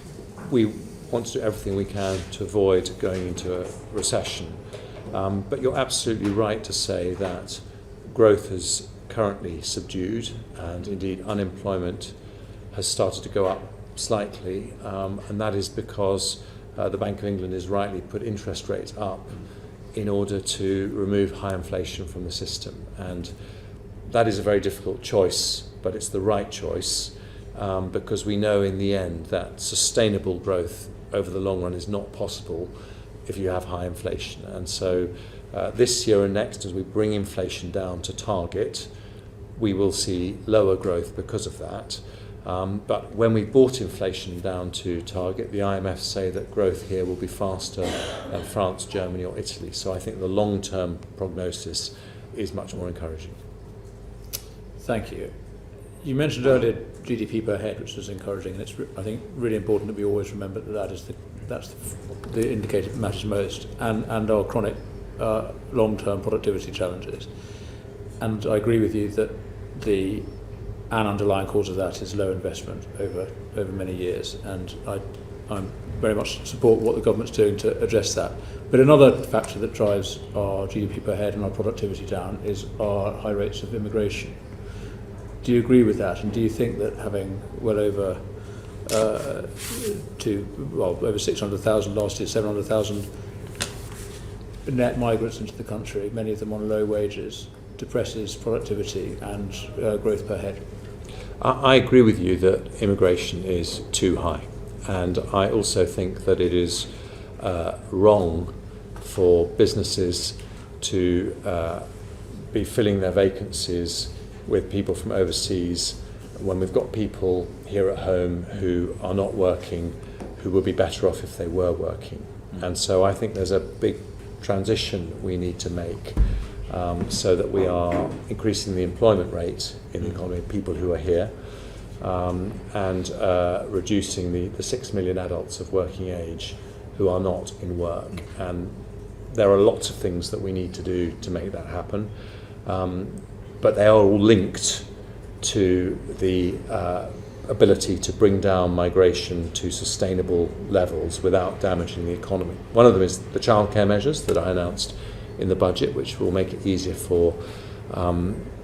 [SPEAKER 2] we want to do everything we can to avoid going into a recession. But you're absolutely right to say that growth is currently subdued, and indeed unemployment has started to go up slightly, and that is because the Bank of England has rightly put interest rates up in order to remove high inflation from the system. And that is a very difficult choice, but it's the right choice, because we know in the end that sustainable growth over the long run is not possible if you have high inflation. And so this year and next, as we bring inflation down to target, we will see lower growth because of that. But when we brought inflation down to target, the IMF say that growth here will be faster than France, Germany or Italy. So I think the long-term prognosis is much more encouraging.
[SPEAKER 8] Thank you. You mentioned earlier GDP per head, which is encouraging, and it's, I think, really important that we always remember that that's the indicator that matters most, and our chronic long-term productivity challenges. And I agree with you that an underlying cause of that is low investment over many years, and I'm very much support what the government's doing to address that. But another factor that drives our GDP per head and our productivity down is our high rates of immigration. Do you agree with that? And do you think that having well over 600,000 last year, 700,000 net migrants into the country, many of them on low wages, depresses productivity and growth per head?
[SPEAKER 2] I agree with you that immigration is too high, and I also think that it is wrong for businesses to be filling their vacancies with people from overseas when we've got people here at home who are not working, who would be better off if they were working. And so I think there's a big transition we need to make, so that we are increasing the employment rate in the economy of people who are here, and reducing the 6 million adults of working age who are not in work. And there are lots of things that we need to do to make that happen, but they are all linked to the ability to bring down migration to sustainable levels without damaging the economy. One of them is the childcare measures that I announced in the budget, which will make it easier for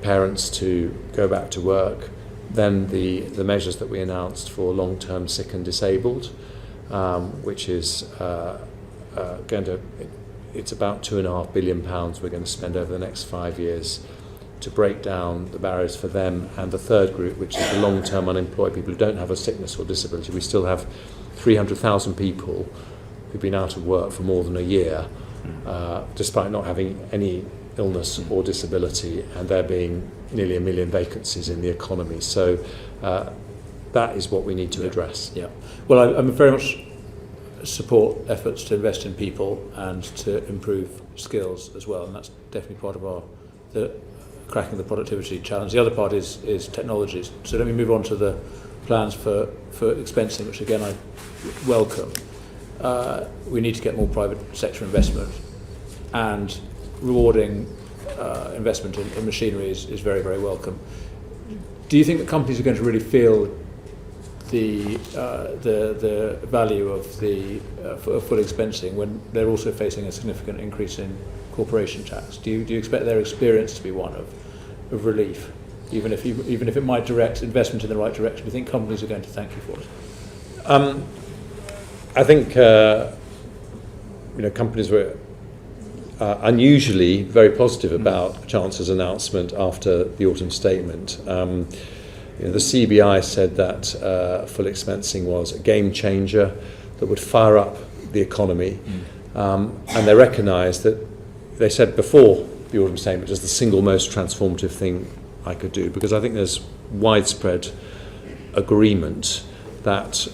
[SPEAKER 2] parents to go back to work. Then the measures that we announced for long-term sick and disabled, which is it's about £2.5 billion we're going to spend over the next 5 years to break down the barriers for them. And the third group, which is the long-term unemployed people who don't have a sickness or disability. We still have 300,000 people who've been out of work for more than a year, despite not having any illness or disability, and there being nearly 1 million vacancies in the economy. So that is what we need to address.
[SPEAKER 8] Yeah. Well, I'm very much support efforts to invest in people and to improve skills as well, and that's definitely part of the cracking the productivity challenge. The other part is technologies. So let me move on to the plans for expensing, which again I welcome. We need to get more private sector investment, and rewarding investment in machinery is very, very welcome. Do you think that companies are going to really feel the value of the full expensing when they're also facing a significant increase in corporation tax? Do you expect their experience to be one of relief, even if it might direct investment in the right direction? Do you think companies are going to thank you for it?
[SPEAKER 2] I think companies were unusually very positive about the Chancellor's announcement after the autumn statement. The CBI said that full expensing was a game changer that would fire up the economy, and they recognised that. They said before the autumn statement, it was the single most transformative thing I could do, because I think there's widespread agreement that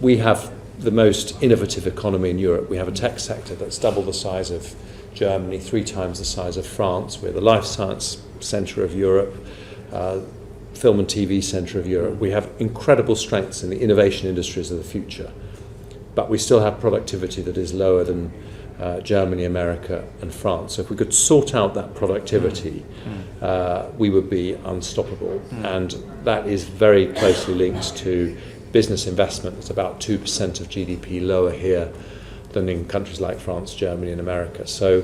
[SPEAKER 2] we have the most innovative economy in Europe. We have a tech sector that's double the size of Germany, 3 times the size of France. We're the life science centre of Europe, film and TV centre of Europe. We have incredible strengths in the innovation industries of the future, but we still have productivity that is lower than Germany, America and France. So if we could sort out that productivity, we would be unstoppable. And that is very closely linked to business investment. It's about 2% of GDP lower here than in countries like France, Germany and America. So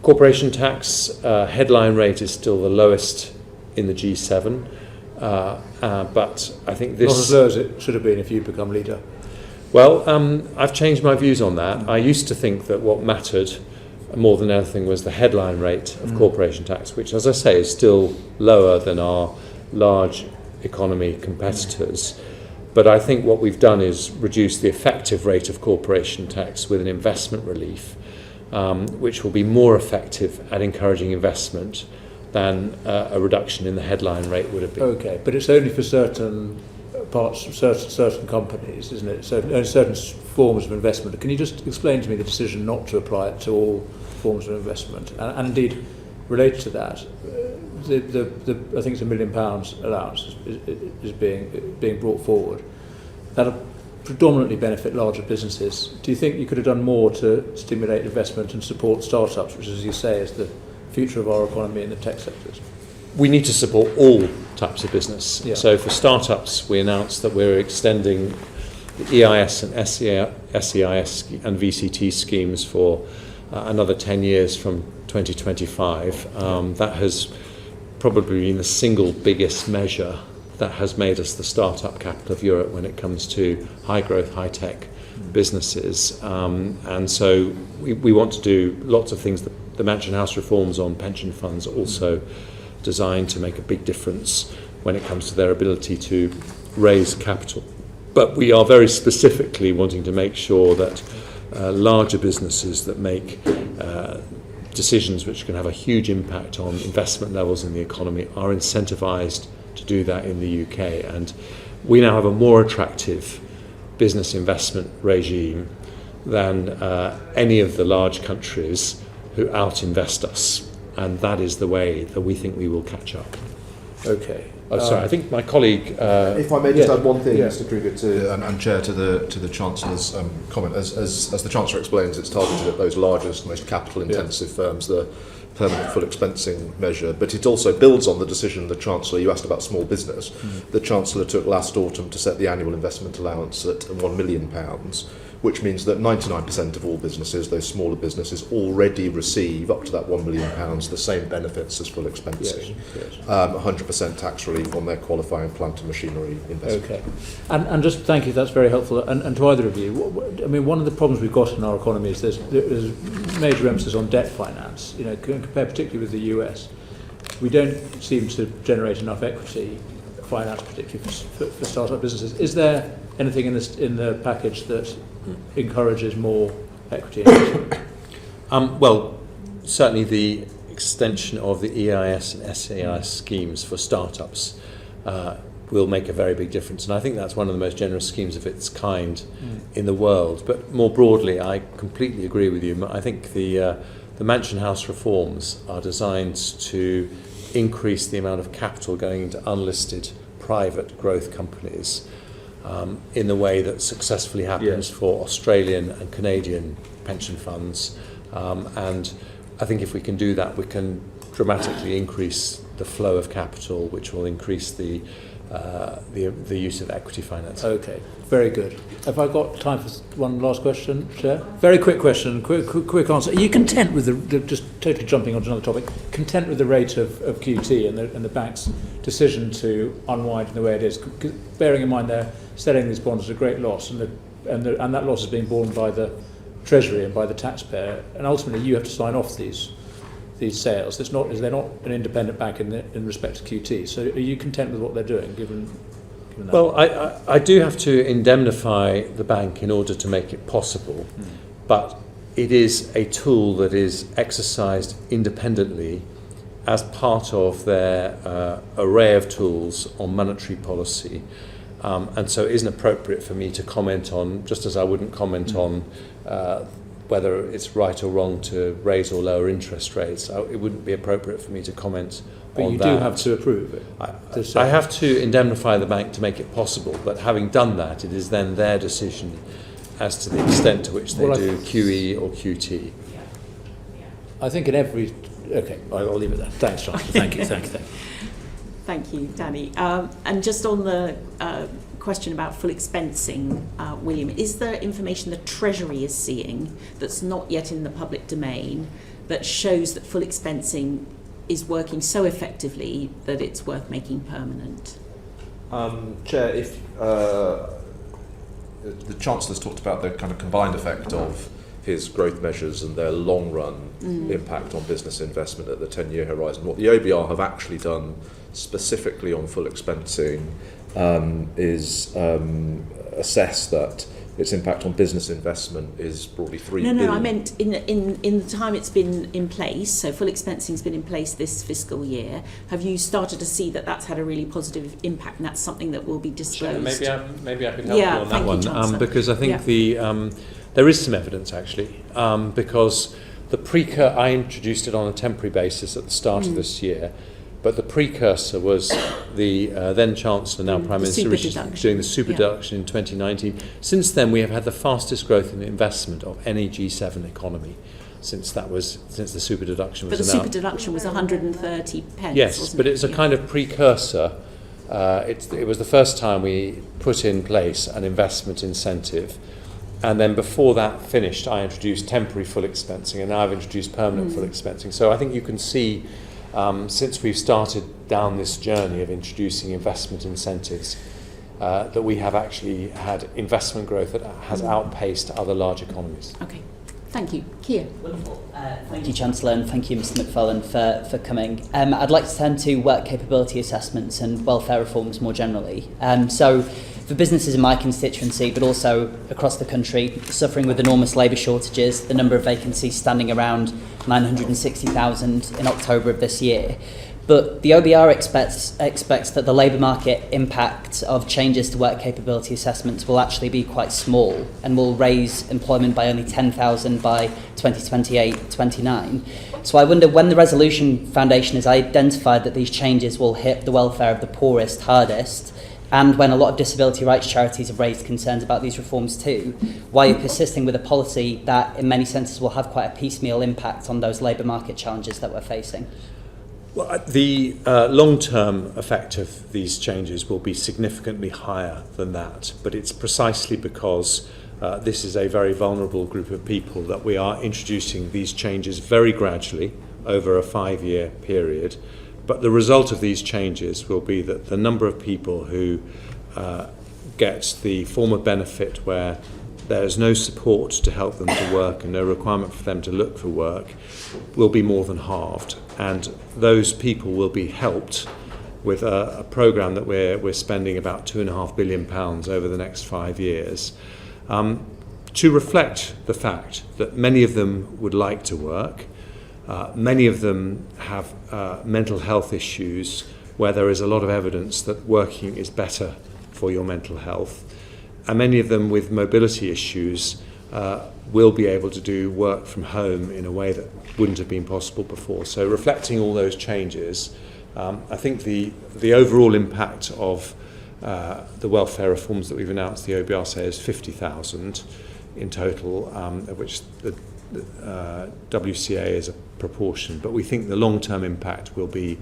[SPEAKER 2] corporation tax headline rate is still the lowest in the G7, but I think this...
[SPEAKER 8] Not as low as it should have been if you become leader.
[SPEAKER 2] Well, I've changed my views on that. I used to think that what mattered more than anything was the headline rate of corporation tax, which, as I say, is still lower than our large economy competitors. But I think what we've done is reduce the effective rate of corporation tax with an investment relief, which will be more effective at encouraging investment than a reduction in the headline rate would have been.
[SPEAKER 8] Okay, but it's only for certain parts, certain companies, isn't it? So only certain forms of investment. Can you just explain to me the decision not to apply it to all forms of investment? And indeed, related to that, I think it's £1 million allowance is being brought forward. That'll predominantly benefit larger businesses. Do you think you could have done more to stimulate investment and support startups, which, as you say, is the future of our economy in the tech sectors?
[SPEAKER 2] We need to support all types of business.
[SPEAKER 8] Yeah.
[SPEAKER 2] So for startups, we announced that we're extending the EIS and SEIS and VCT schemes for another 10 years from 2025. That has probably been the single biggest measure that has made us the startup capital of Europe when it comes to high growth, high tech businesses. And so we want to do lots of things. The Mansion House reforms on pension funds are also designed to make a big difference when it comes to their ability to raise capital. But we are very specifically wanting to make sure that larger businesses that make decisions which can have a huge impact on investment levels in the economy are incentivised to do that in the UK. And we now have a more attractive business investment regime than any of the large countries who out-invest us. And that is the way that we think we will catch up.
[SPEAKER 8] Okay.
[SPEAKER 2] Oh, sorry, I think my colleague...
[SPEAKER 9] if I may just add one thing,
[SPEAKER 8] Yes.
[SPEAKER 9] Mr. Kruger, and Chair, to the Chancellor's comment. As the Chancellor explains, it's targeted at those largest, most capital-intensive firms, the permanent full expensing measure. But it also builds on the decision the Chancellor, you asked about small business, the Chancellor took last autumn to set the annual investment allowance at £1 million, which means that 99% of all businesses, those smaller businesses, already receive, up to that £1 million, the same benefits as full expensing.
[SPEAKER 8] Yes.
[SPEAKER 9] 100% tax relief on their qualifying plant and machinery investment.
[SPEAKER 8] Okay. And just thank you, that's very helpful. And to either of you, I mean, one of the problems we've got in our economy is there's major emphasis on debt finance, you know, compared particularly with the US. We don't seem to generate enough equity finance, particularly for startup businesses. Is there anything in the package that encourages more equity investment?
[SPEAKER 2] Well, certainly the extension of the EIS and SEIS schemes for startups will make a very big difference. And I think that's one of the most generous schemes of its kind in the world. But more broadly, I completely agree with you. I think the Mansion House reforms are designed to increase the amount of capital going into unlisted private growth companies in the way that successfully happens for Australian and Canadian pension funds. And I think if we can do that, we can dramatically increase the flow of capital, which will increase the use of equity finance.
[SPEAKER 8] Okay, very good. Have I got time for one last question, Chair? Very quick question, quick answer. Are you content with the just totally jumping onto another topic, content with the rate of QT and the bank's decision to unwind in the way it is? Bearing in mind they're selling these bonds at a great loss, and that loss is being borne by the Treasury and by the taxpayer, and ultimately you have to sign off these sales. They're not an independent bank in respect to QT. So are you content with what they're doing, given that?
[SPEAKER 2] Well, I do have to indemnify the bank in order to make it possible, but it is a tool that is exercised independently as part of their array of tools on monetary policy. And so it isn't appropriate for me to comment on, just as I wouldn't comment on whether it's right or wrong to raise or lower interest rates. It wouldn't be appropriate for me to comment
[SPEAKER 8] but
[SPEAKER 2] on
[SPEAKER 8] you
[SPEAKER 2] that.
[SPEAKER 8] do have to approve it.
[SPEAKER 2] I have to indemnify the bank to make it possible, but having done that, it is then their decision as to the extent to which they do QE or QT.
[SPEAKER 8] I think in every... Okay, I'll leave it there. Thanks, Chancellor. Thank you.
[SPEAKER 3] Thank you, Danny. And just on the question about full expensing, William, is there information the Treasury is seeing that's not yet in the public domain that shows that full expensing is working so effectively that it's worth making permanent?
[SPEAKER 9] Chair, if the Chancellor's talked about the kind of combined effect of his growth measures and their long-run impact on business investment at the 10-year horizon. What the OBR have actually done specifically on full expensing is assess that its impact on business investment is broadly 3 billion.
[SPEAKER 3] No, I meant in the time it's been in place, so full expensing's been in place this fiscal year, have you started to see that that's had a really positive impact, and that's something that will be disclosed?
[SPEAKER 2] Sure, maybe I could help you on that one, because I think there is some evidence actually, because I introduced it on a temporary basis at the start of this year, but the precursor was the then Chancellor, now Prime Minister, doing the super deduction in 2019. Since then, we have had the fastest growth in investment of any G7 economy since the super deduction was announced. But the super
[SPEAKER 3] deduction was 130 pence.
[SPEAKER 2] Yes, but it's a kind of precursor. It was the first time we put in place an investment incentive. And then before that finished, I introduced temporary full expensing, and now I've introduced permanent full expensing. So I think you can see, since we've started down this journey of introducing investment incentives, that we have actually had investment growth that has outpaced other large economies.
[SPEAKER 3] Okay, thank you. Keir.
[SPEAKER 10] Wonderful. Thank you, Chancellor, and thank you, Mr McFarlane, for coming. I'd like to turn to work capability assessments and welfare reforms more generally. So, for businesses in my constituency, but also across the country, suffering with enormous labour shortages, the number of vacancies standing around 960,000 in October of this year. But the OBR expects that the labour market impact of changes to work capability assessments will actually be quite small and will raise employment by only 10,000 by 2028-29. So I wonder, when the Resolution Foundation has identified that these changes will hit the welfare of the poorest hardest, and when a lot of disability rights charities have raised concerns about these reforms too, why you're persisting with a policy that in many senses will have quite a piecemeal impact on those labour market challenges that we're facing?
[SPEAKER 2] Well, the long-term effect of these changes will be significantly higher than that, but it's precisely because this is a very vulnerable group of people that we are introducing these changes very gradually over a 5-year period. But the result of these changes will be that the number of people who get the form of benefit where there is no support to help them to work and no requirement for them to look for work will be more than halved. And those people will be helped with a programme that we're spending about £2.5 billion over the next 5 years to reflect the fact that many of them would like to work. Many of them have mental health issues where there is a lot of evidence that working is better for your mental health. And many of them with mobility issues will be able to do work from home in a way that wouldn't have been possible before. So reflecting all those changes, I think the overall impact of the welfare reforms that we've announced, the OBR says 50,000 in total, of which the WCA is a proportion, but we think the long-term impact will be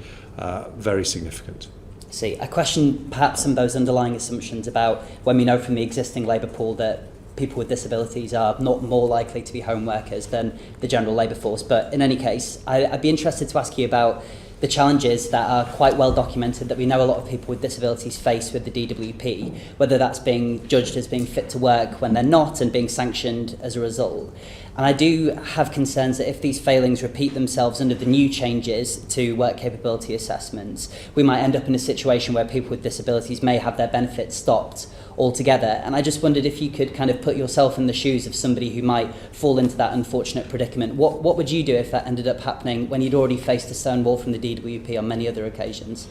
[SPEAKER 2] very significant.
[SPEAKER 10] See, I question perhaps some of those underlying assumptions about when we know from the existing labour pool that people with disabilities are not more likely to be home workers than the general labour force. But in any case, I'd be interested to ask you about the challenges that are quite well documented that we know a lot of people with disabilities face with the DWP, whether that's being judged as being fit to work when they're not and being sanctioned as a result. And I do have concerns that if these failings repeat themselves under the new changes to work capability assessments, we might end up in a situation where people with disabilities may have their benefits stopped altogether. And I just wondered if you could kind of put yourself in the shoes of somebody who might fall into that unfortunate predicament. What would you do if that ended up happening when you'd already faced a stone wall from the DWP on many other occasions?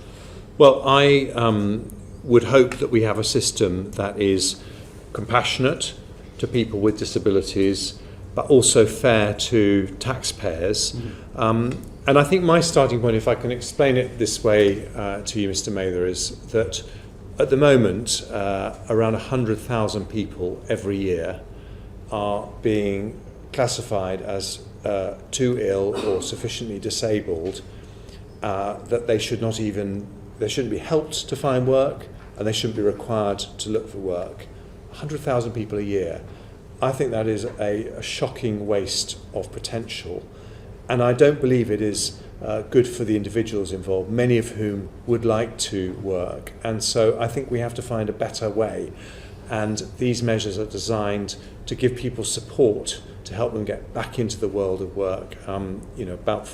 [SPEAKER 2] Well, I would hope that we have a system that is compassionate to people with disabilities, but also fair to taxpayers. And I think my starting point, if I can explain it this way to you, Mr. Mather, is that at the moment, around 100,000 people every year are being classified as too ill or sufficiently disabled that they shouldn't be helped to find work, and they shouldn't be required to look for work. 100,000 people a year. I think that is a shocking waste of potential, and I don't believe it is good for the individuals involved, many of whom would like to work. And so I think we have to find a better way. and these measures are designed to give people support to help them get back into the world of work. About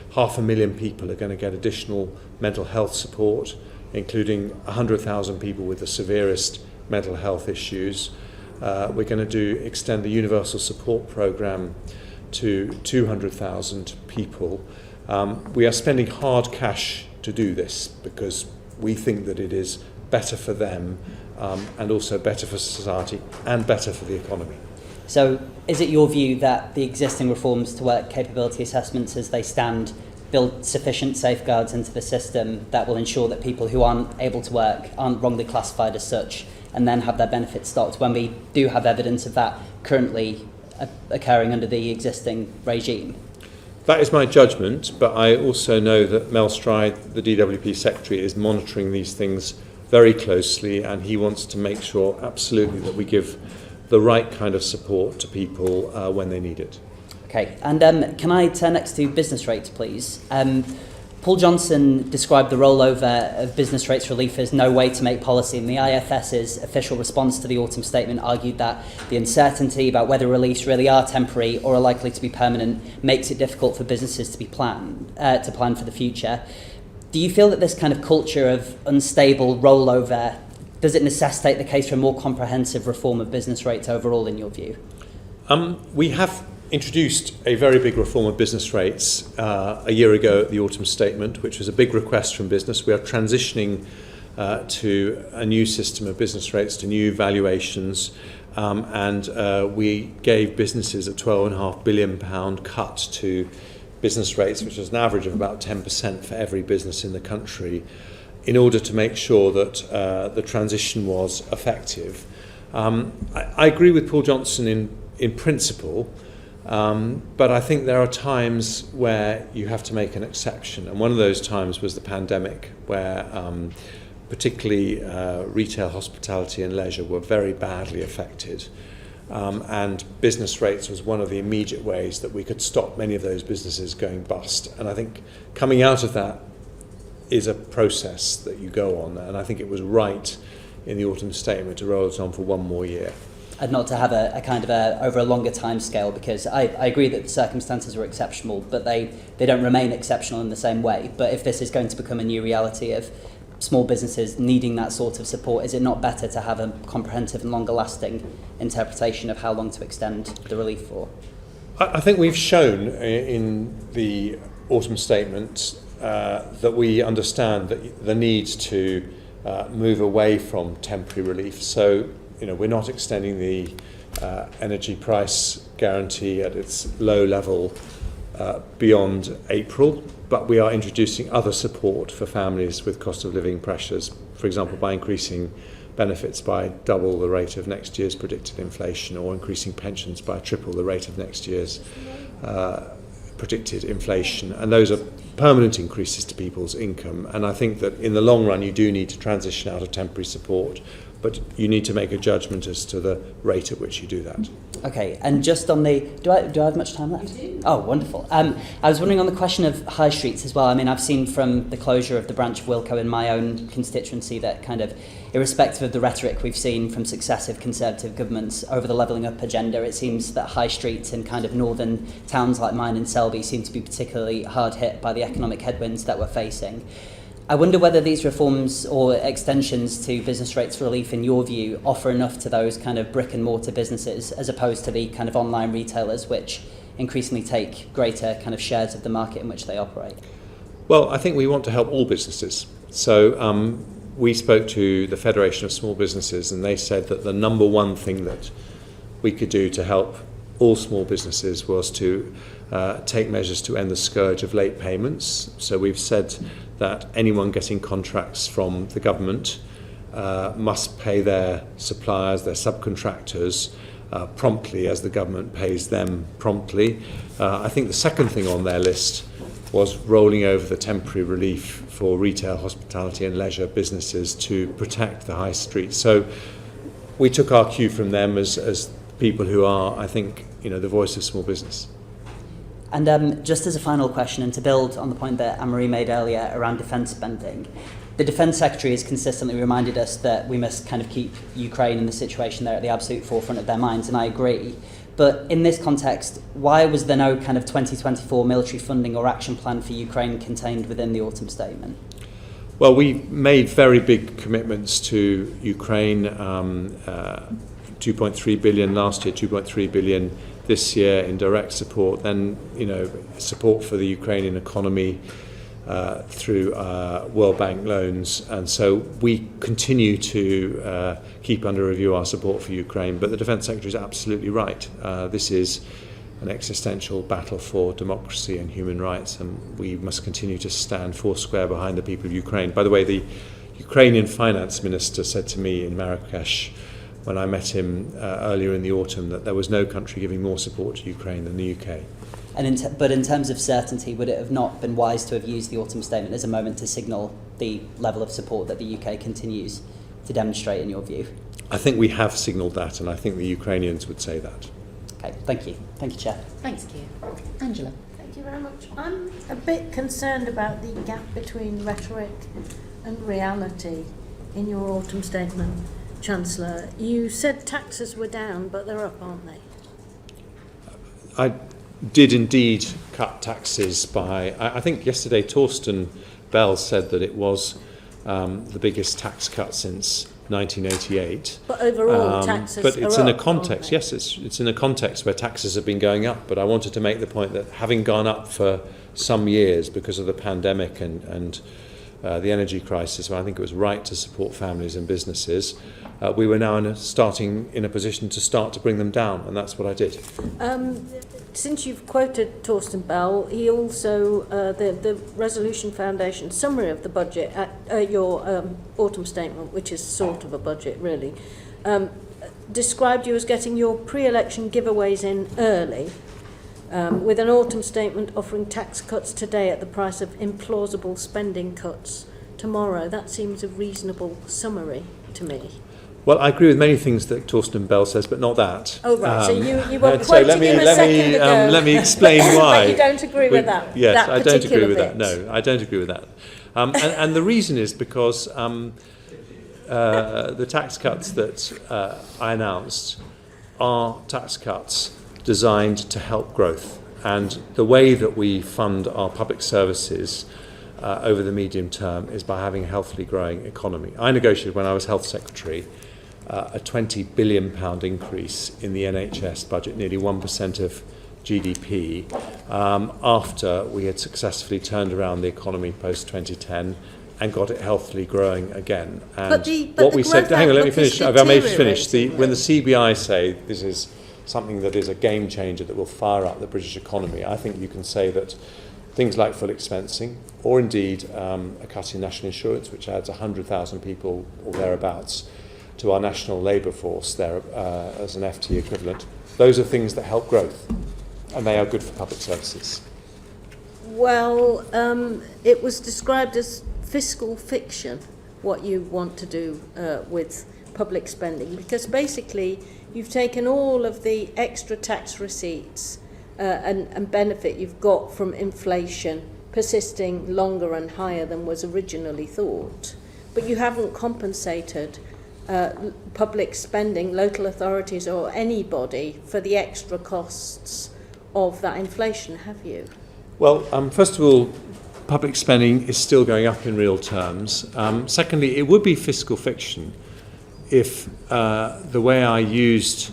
[SPEAKER 2] 500,000 people are going to get additional mental health support, including 100,000 people with the severest mental health issues. We're going to extend the universal support programme to 200,000 people. We are spending hard cash to do this because we think that it is better for them and also better for society and better for the economy.
[SPEAKER 10] So is it your view that the existing reforms to work capability assessments as they stand build sufficient safeguards into the system that will ensure that people who aren't able to work aren't wrongly classified as such and then have their benefits stopped when we do have evidence of that currently occurring under the existing regime?
[SPEAKER 2] That is my judgment, but I also know that Mel Stride, the DWP Secretary, is monitoring these things very closely, and he wants to make sure absolutely that we give the right kind of support to people when they need it.
[SPEAKER 10] Okay, and can I turn next to business rates, please? Paul Johnson described the rollover of business rates relief as no way to make policy, and the IFS's official response to the autumn statement argued that the uncertainty about whether reliefs really are temporary or are likely to be permanent makes it difficult for businesses to plan for the future. Do you feel that this kind of culture of unstable rollover, does it necessitate the case for a more comprehensive reform of business rates overall, in your view?
[SPEAKER 2] We have introduced a very big reform of business rates a year ago at the autumn statement, which was a big request from business. We are transitioning to a new system of business rates, to new valuations, and we gave businesses a £12.5 billion cut to business rates, which was an average of about 10% for every business in the country, in order to make sure that the transition was effective. I agree with Paul Johnson in principle, but I think there are times where you have to make an exception, and one of those times was the pandemic, where particularly retail, hospitality and leisure were very badly affected, and business rates was one of the immediate ways that we could stop many of those businesses going bust. And I think coming out of that is a process that you go on, and I think it was right in the autumn statement to roll it on for one more year.
[SPEAKER 10] And not to have a kind of over a longer time scale, because I agree that the circumstances were exceptional, but they don't remain exceptional in the same way. But if this is going to become a new reality of small businesses needing that sort of support, is it not better to have a comprehensive and longer lasting interpretation of how long to extend the relief for?
[SPEAKER 2] I think we've shown in the autumn statement that we understand that the need to move away from temporary relief. So, we're not extending the energy price guarantee at its low level beyond April, but we are introducing other support for families with cost of living pressures, for example, by increasing benefits by double the rate of next year's predicted inflation, or increasing pensions by triple the rate of next year's predicted inflation. And those are permanent increases to people's income. And I think that in the long run, you do need to transition out of temporary support, but you need to make a judgment as to the rate at which you do that.
[SPEAKER 10] Okay, and just on the... Do I have much time left?
[SPEAKER 3] You do.
[SPEAKER 10] Oh, wonderful. I was wondering on the question of high streets as well. I mean, I've seen from the closure of the branch of Wilko in my own constituency that kind of, irrespective of the rhetoric we've seen from successive Conservative governments over the levelling up agenda, it seems that high streets in kind of northern towns like mine in Selby seem to be particularly hard hit by the economic headwinds that we're facing. I wonder whether these reforms or extensions to business rates relief, in your view, offer enough to those kind of brick and mortar businesses as opposed to the kind of online retailers which increasingly take greater kind of shares of the market in which they operate.
[SPEAKER 2] Well, I think we want to help all businesses. So we spoke to the Federation of Small Businesses, and they said that the number one thing that we could do to help all small businesses was to take measures to end the scourge of late payments. So we've said that anyone getting contracts from the government must pay their suppliers, their subcontractors, promptly, as the government pays them promptly. I think the second thing on their list was rolling over the temporary relief for retail, hospitality and leisure businesses to protect the high street. So we took our cue from them as people who are, I think, the voice of small business.
[SPEAKER 10] And just as a final question, and to build on the point that Anne-Marie made earlier around defence spending, the Defence Secretary has consistently reminded us that we must kind of keep Ukraine and the situation there at the absolute forefront of their minds, and I agree. But in this context, why was there no kind of 2024 military funding or action plan for Ukraine contained within the autumn statement?
[SPEAKER 2] Well, we made very big commitments to Ukraine, 2.3 billion last year, 2.3 billion this year in direct support, then, support for the Ukrainian economy through World Bank loans. And so we continue to keep under review our support for Ukraine. But the Defence Secretary is absolutely right. This is an existential battle for democracy and human rights, and we must continue to stand foursquare behind the people of Ukraine. By the way, the Ukrainian finance minister said to me in Marrakesh when I met him earlier in the autumn that there was no country giving more support to Ukraine than the UK.
[SPEAKER 10] But in terms of certainty, would it have not been wise to have used the autumn statement as a moment to signal the level of support that the UK continues to demonstrate, in your view?
[SPEAKER 2] I think we have signalled that, and I think the Ukrainians would say that.
[SPEAKER 10] Okay, thank you. Thank you, Chair.
[SPEAKER 3] Thanks, Keir. Angela.
[SPEAKER 11] Thank you very much. I'm a bit concerned about the gap between rhetoric and reality in your autumn statement, Chancellor. You said taxes were down, but they're up, aren't they?
[SPEAKER 2] I did indeed cut taxes by, I think yesterday Torsten Bell said that it was the biggest tax cut since 1988.
[SPEAKER 11] But overall taxes
[SPEAKER 2] but it's
[SPEAKER 11] are
[SPEAKER 2] in a
[SPEAKER 11] up,
[SPEAKER 2] context, yes, it's in a context where taxes have been going up, but I wanted to make the point that having gone up for some years because of the pandemic and the energy crisis, where I think it was right to support families and businesses, we were now starting in a position to start to bring them down, and that's what I did.
[SPEAKER 11] Since you've quoted Torsten Bell, he also, the Resolution Foundation summary of the budget, your autumn statement, which is sort of a budget really, described you as getting your pre-election giveaways in early, with an autumn statement offering tax cuts today at the price of implausible spending cuts tomorrow. That seems a reasonable summary to me.
[SPEAKER 2] Well, I agree with many things that Torsten Bell says, but not that.
[SPEAKER 11] Oh, right. So you were quoting him a second ago.
[SPEAKER 2] Let me explain why.
[SPEAKER 11] But you don't agree with that?
[SPEAKER 2] Yes, I don't agree with
[SPEAKER 11] bit.
[SPEAKER 2] that. No, I don't agree with that. And the reason is because the tax cuts that I announced are tax cuts designed to help growth. And the way that we fund our public services over the medium term is by having a healthily growing economy. I negotiated, when I was Health Secretary, a £20 billion increase in the NHS budget, nearly 1% of GDP, after we had successfully turned around the economy post-2010 and got it healthily growing again. And what we said, hang on, let me finish. If I may finish. When the CBI say this is something that is a game changer that will fire up the British economy, I think you can say that things like full expensing, or indeed a cut in national insurance, which adds 100,000 people or thereabouts to our national labour force there as an FT equivalent. Those are things that help growth, and they are good for public services.
[SPEAKER 11] Well, it was described as fiscal fiction, what you want to do with public spending, because basically you've taken all of the extra tax receipts and benefit you've got from inflation persisting longer and higher than was originally thought, but you haven't compensated public spending, local authorities or anybody, for the extra costs of that inflation, have you? Well,
[SPEAKER 2] first of all, public spending is still going up in real terms. Secondly, it would be fiscal fiction if the way I used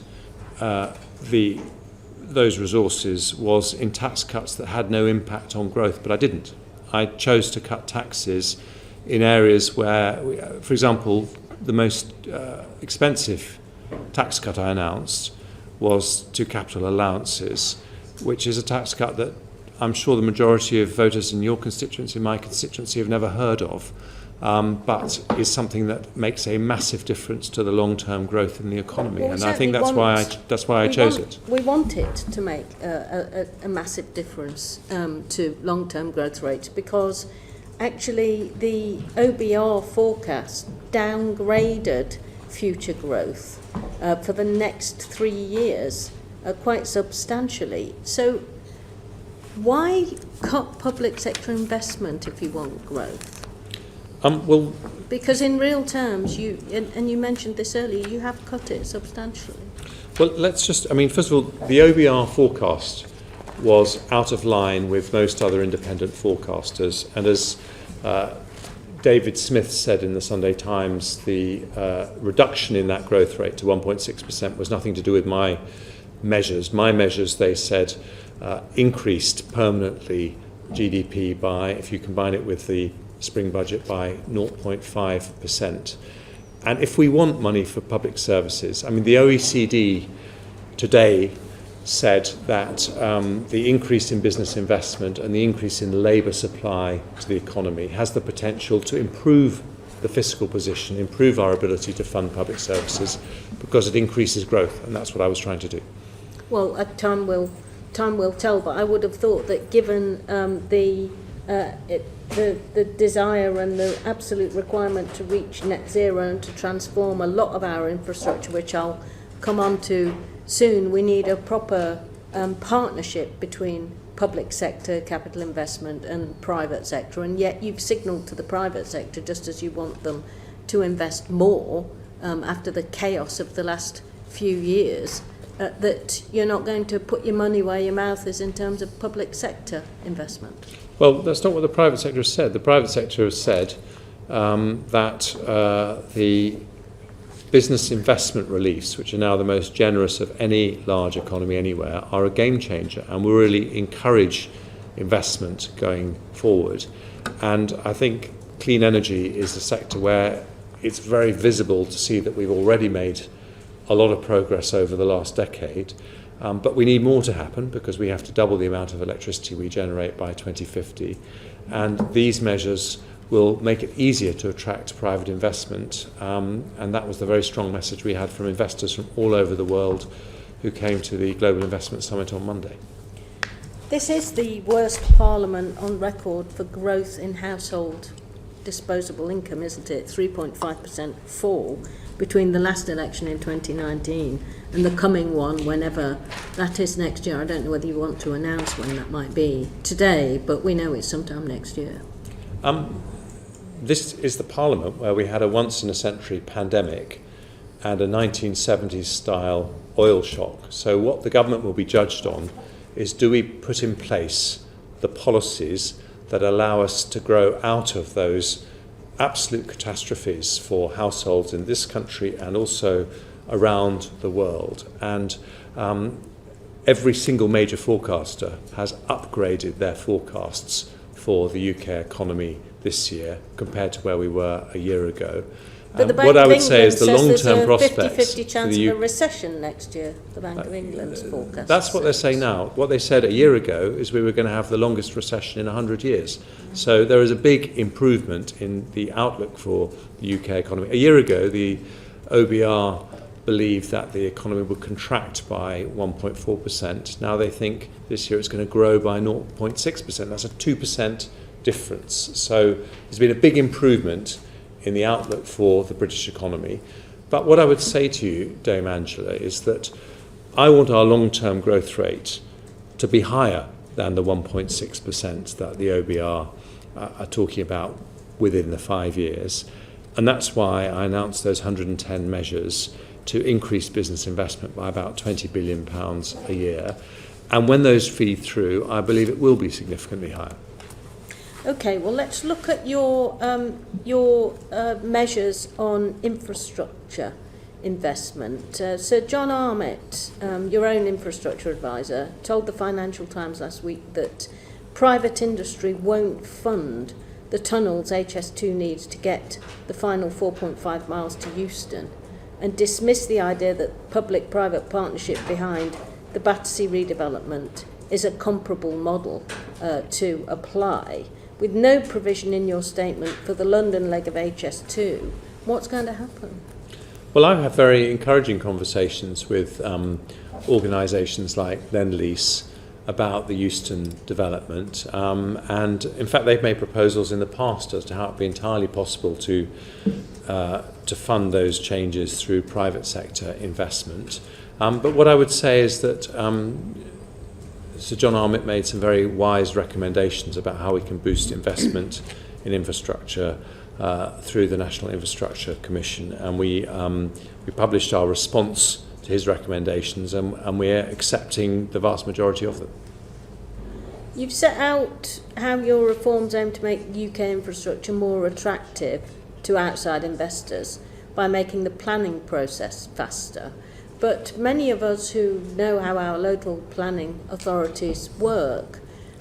[SPEAKER 2] those resources was in tax cuts that had no impact on growth, but I didn't. I chose to cut taxes in areas where, for example, the most expensive tax cut I announced was to capital allowances, which is a tax cut that I'm sure the majority of voters in your constituency, my constituency, have never heard of, but is something that makes a massive difference to the long-term growth in the economy.
[SPEAKER 11] Well,
[SPEAKER 2] and I think that's why I chose it.
[SPEAKER 11] We want it to make a massive difference to long-term growth rates, because actually the OBR forecast downgraded future growth for the next 3 years quite substantially. So Why cut public sector investment if you want growth?
[SPEAKER 2] Well,
[SPEAKER 11] Because in real terms, and you mentioned this earlier, you have cut it substantially.
[SPEAKER 2] well, let's just, I mean, first of all, the OBR forecast was out of line with most other independent forecasters. And as David Smith said in the Sunday Times, the reduction in that growth rate to 1.6% was nothing to do with my measures. My measures, they said, increased permanently GDP by, if you combine it with the spring budget, by 0.5%. And if we want money for public services, I mean, the OECD today said that the increase in business investment and the increase in labour supply to the economy has the potential to improve the fiscal position, improve our ability to fund public services, because it increases growth, and that's what I was trying to do.
[SPEAKER 11] Well, time will tell, but I would have thought that given the desire and the absolute requirement to reach net zero and to transform a lot of our infrastructure, which I'll come on to soon, we need a proper partnership between public sector capital investment and private sector, and yet you've signalled to the private sector, just as you want them to invest more after the chaos of the last few years, that you're not going to put your money where your mouth is in terms of public sector investment.
[SPEAKER 2] Well, that's not what the private sector has said. The private sector has said that the business investment reliefs, which are now the most generous of any large economy anywhere, are a game changer and will really encourage investment going forward. And I think clean energy is a sector where it's very visible to see that we've already made a lot of progress over the last decade, but we need more to happen because we have to double the amount of electricity we generate by 2050, and these measures will make it easier to attract private investment, and that was the very strong message we had from investors from all over the world who came to the Global Investment Summit on Monday.
[SPEAKER 11] This is the worst Parliament on record for growth in household disposable income, isn't it? 3.5% fall between the last election in 2019 and the coming one, whenever that is next year. I don't know whether you want to announce when that might be today, but we know it's sometime next year.
[SPEAKER 2] This is the Parliament where we had a once-in-a-century pandemic and a 1970s-style oil shock. So what the government will be judged on is, do we put in place the policies that allow us to grow out of those absolute catastrophes for households in this country and also around the world. And every single major forecaster has upgraded their forecasts for the UK economy this year compared to where we were a year ago.
[SPEAKER 11] But the Bank
[SPEAKER 2] what I
[SPEAKER 11] of
[SPEAKER 2] would
[SPEAKER 11] England
[SPEAKER 2] say is the
[SPEAKER 11] says
[SPEAKER 2] long-term
[SPEAKER 11] there's a
[SPEAKER 2] prospects
[SPEAKER 11] 50-50 chance of a recession next year, the Bank of England's forecast.
[SPEAKER 2] That's what they're saying now. What they said a year ago is we were going to have the longest recession in 100 years. So there is a big improvement in the outlook for the UK economy. A year ago, the OBR believed that the economy would contract by 1.4%. Now they think this year it's going to grow by 0.6%. That's a 2% difference. So there's been a big improvement in the outlook for the British economy. But what I would say to you, Dame Angela, is that I want our long-term growth rate to be higher than the 1.6% that the OBR are talking about within the 5 years. And that's why I announced those 110 measures to increase business investment by about £20 billion a year. And when those feed through, I believe it will be significantly higher.
[SPEAKER 11] Okay, well, let's look at your measures on infrastructure investment. Sir John Armitt, your own infrastructure advisor, told the Financial Times last week that private industry won't fund the tunnels HS2 needs to get the final 4.5 miles to Euston, and dismissed the idea that public-private partnership behind the Battersea redevelopment is a comparable model to apply. With no provision in your statement for the London leg of HS2, what's going to happen?
[SPEAKER 2] Well, I've had very encouraging conversations with organisations like Lend-Lease about the Euston development, and in fact they've made proposals in the past as to how it would be entirely possible to fund those changes through private sector investment. But what I would say is that Sir John Armitt made some very wise recommendations about how we can boost investment in infrastructure through the National Infrastructure Commission, and we published our response to his recommendations, and we're accepting the vast majority of them.
[SPEAKER 11] You've set out how your reforms aim to make UK infrastructure more attractive to outside investors by making the planning process faster. But many of us who know how our local planning authorities work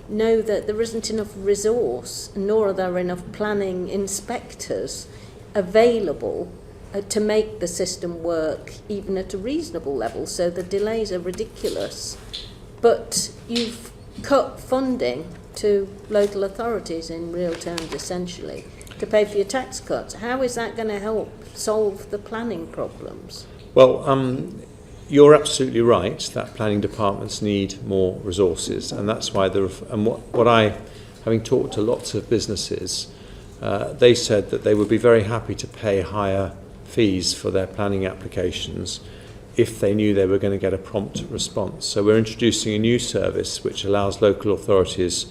[SPEAKER 11] know that there isn't enough resource, nor are there enough planning inspectors available to make the system work even at a reasonable level. So the delays are ridiculous. But you've cut funding to local authorities in real terms, essentially, to pay for your tax cuts. How is that going to help solve the planning problems?
[SPEAKER 2] Well, you're absolutely right that planning departments need more resources, and that's why having talked to lots of businesses, they said that they would be very happy to pay higher fees for their planning applications if they knew they were going to get a prompt response. So we're introducing a new service which allows local authorities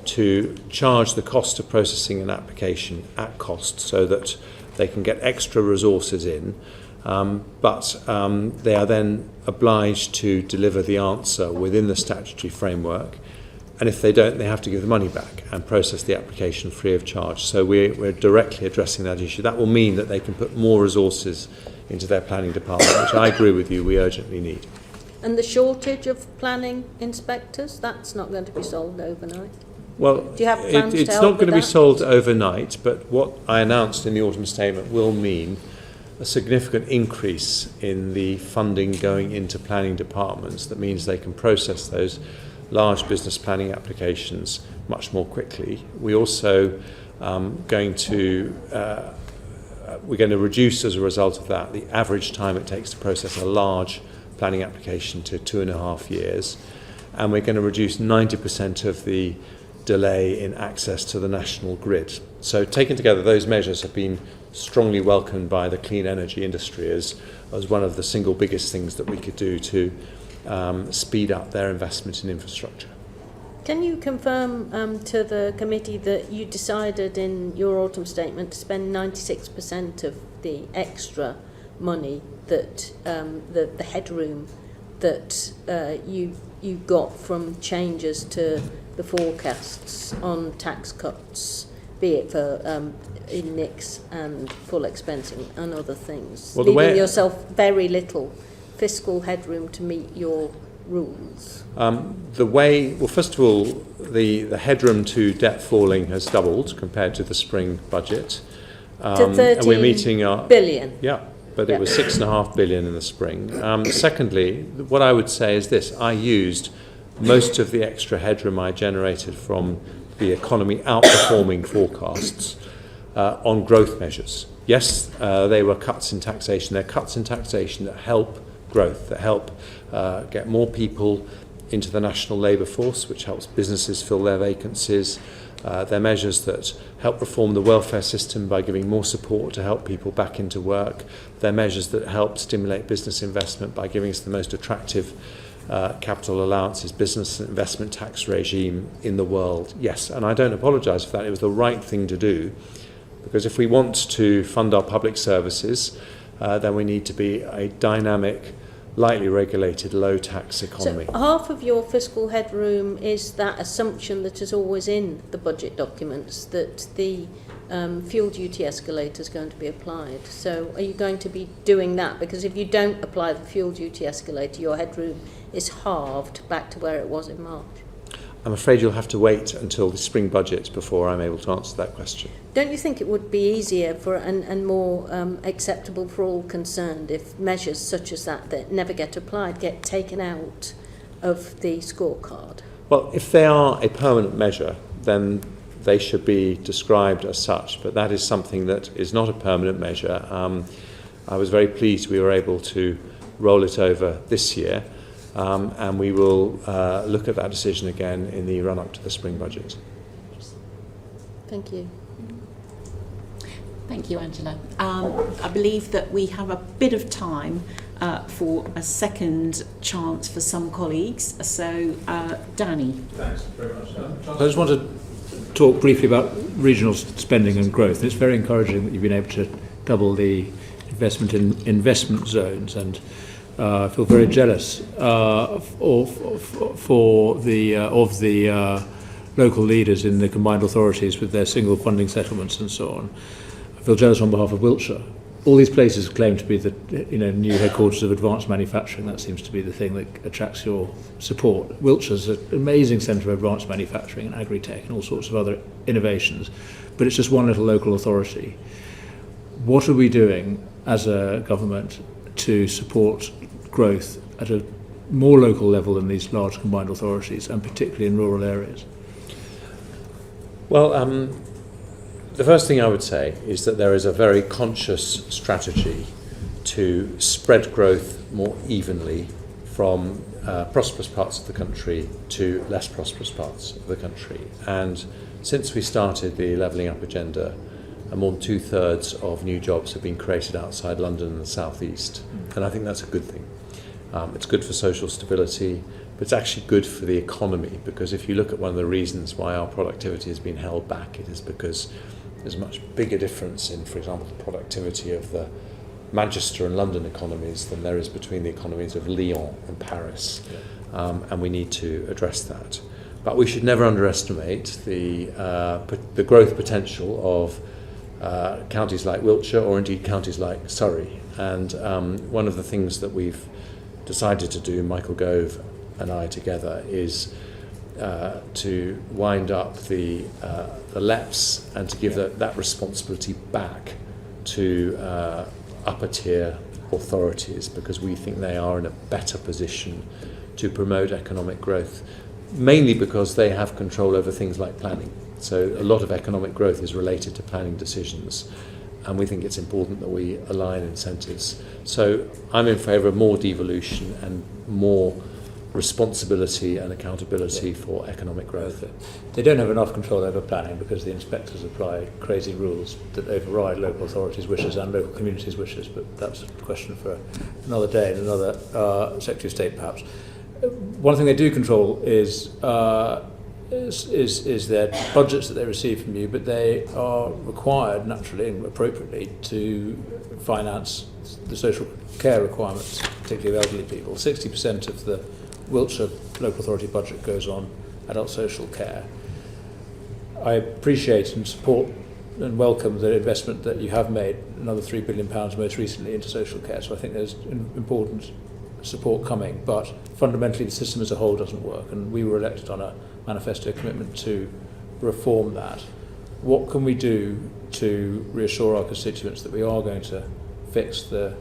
[SPEAKER 2] to charge the cost of processing an application at cost so that they can get extra resources in, but they are then obliged to deliver the answer within the statutory framework, and if they don't, they have to give the money back and process the application free of charge. So we're directly addressing that issue. That will mean that they can put more resources into their planning department, which I agree with you, we urgently need.
[SPEAKER 11] And the shortage of planning inspectors, that's not going to be solved overnight?
[SPEAKER 2] Well,
[SPEAKER 11] do you have plans
[SPEAKER 2] it's
[SPEAKER 11] to help
[SPEAKER 2] not going to be
[SPEAKER 11] that?
[SPEAKER 2] solved overnight, but what I announced in the autumn statement will mean a significant increase in the funding going into planning departments. That means they can process those large business planning applications much more quickly. We also we're going to reduce, as a result of that, the average time it takes to process a large planning application to 2.5 years, and we're going to reduce 90% of the delay in access to the national grid. So taken together, those measures have been strongly welcomed by the clean energy industry as one of the single biggest things that we could do to speed up their investment in infrastructure.
[SPEAKER 11] Can you confirm to the committee that you decided in your autumn statement to spend 96% of the extra money that the headroom that you got from changes to the forecasts on tax cuts, be it for in NICs and full expensing and other things,
[SPEAKER 2] well,
[SPEAKER 11] leaving yourself very little fiscal headroom to meet your rules?
[SPEAKER 2] First of all, the headroom to debt falling has doubled compared to the spring budget.
[SPEAKER 11] To 13 billion.
[SPEAKER 2] Yeah, but it was 6.5 billion in the spring. Secondly, what I would say is this: I used most of the extra headroom I generated from the economy outperforming forecasts on growth measures. Yes, they were cuts in taxation. They're cuts in taxation that help growth, that help get more people into the national labour force, which helps businesses fill their vacancies. They're measures that help reform the welfare system by giving more support to help people back into work. They're measures that help stimulate business investment by giving us the most attractive capital allowances, business investment tax regime in the world. Yes, and I don't apologise for that. It was the right thing to do, because if we want to fund our public services, then we need to be a dynamic, lightly regulated, low-tax economy.
[SPEAKER 11] So half of your fiscal headroom is that assumption that is always in the budget documents, that the fuel duty escalator is going to be applied. So are you going to be doing that? Because if you don't apply the fuel duty escalator, your headroom is halved back to where it was in March.
[SPEAKER 2] I'm afraid you'll have to wait until the spring budget before I'm able to answer that question.
[SPEAKER 11] Don't you think it would be easier for and more acceptable for all concerned if measures such as that never get applied get taken out of the scorecard?
[SPEAKER 2] Well, if they are a permanent measure, then they should be described as such, but that is something that is not a permanent measure. I was very pleased we were able to roll it over this year, and we will look at that decision again in the run-up to the spring budget.
[SPEAKER 11] Thank you.
[SPEAKER 3] Thank you, Angela. I believe that we have a bit of time for a second chance for some colleagues. So, Danny.
[SPEAKER 4] Thanks very much.
[SPEAKER 8] I just want to talk briefly about regional spending and growth. It's very encouraging that you've been able to double the investment in investment zones, and I feel very jealous of the local leaders in the combined authorities with their single funding settlements and so on. I feel jealous on behalf of Wiltshire. All these places claim to be the new headquarters of advanced manufacturing. That seems to be the thing that attracts your support. Wiltshire's an amazing centre of advanced manufacturing and agri-tech and all sorts of other innovations, but it's just one little local authority. What are we doing as a government to support growth at a more local level than these large combined authorities, and particularly in rural areas?
[SPEAKER 2] Well, the first thing I would say is that there is a very conscious strategy to spread growth more evenly from prosperous parts of the country to less prosperous parts of the country. And since we started the Levelling Up agenda, more than 2/3 of new jobs have been created outside London and the South East. And I think that's a good thing. It's good for social stability, but it's actually good for the economy, because if you look at one of the reasons why our productivity has been held back, it is because there's a much bigger difference in, for example, the productivity of the Manchester and London economies than there is between the economies of Lyon and Paris. And we need to address that. But we should never underestimate the growth potential of counties like Wiltshire, or indeed counties like Surrey. And one of the things that we've decided to do, Michael Gove and I together, is to wind up the LEPs and to give that responsibility back to upper tier authorities, because we think they are in a better position to promote economic growth, mainly because they have control over things like planning. So a lot of economic growth is related to planning decisions, and we think it's important that we align incentives. So I'm in favour of more devolution and more responsibility and accountability for economic growth.
[SPEAKER 8] They don't have enough control over planning because the inspectors apply crazy rules that override local authorities' wishes and local communities' wishes, but that's a question for another day and another Secretary of State perhaps. One thing they do control is their budgets that they receive from you, but they are required, naturally and appropriately, to finance the social care requirements, particularly of elderly people. 60% of the Wiltshire local authority budget goes on adult social care. I appreciate and support and welcome the investment that you have made, another £3 billion most recently, into social care, so I think there's important support coming, but fundamentally the system as a whole doesn't work, and we were elected on a manifesto commitment to reform that. What can we do to reassure our constituents that we are going to fix the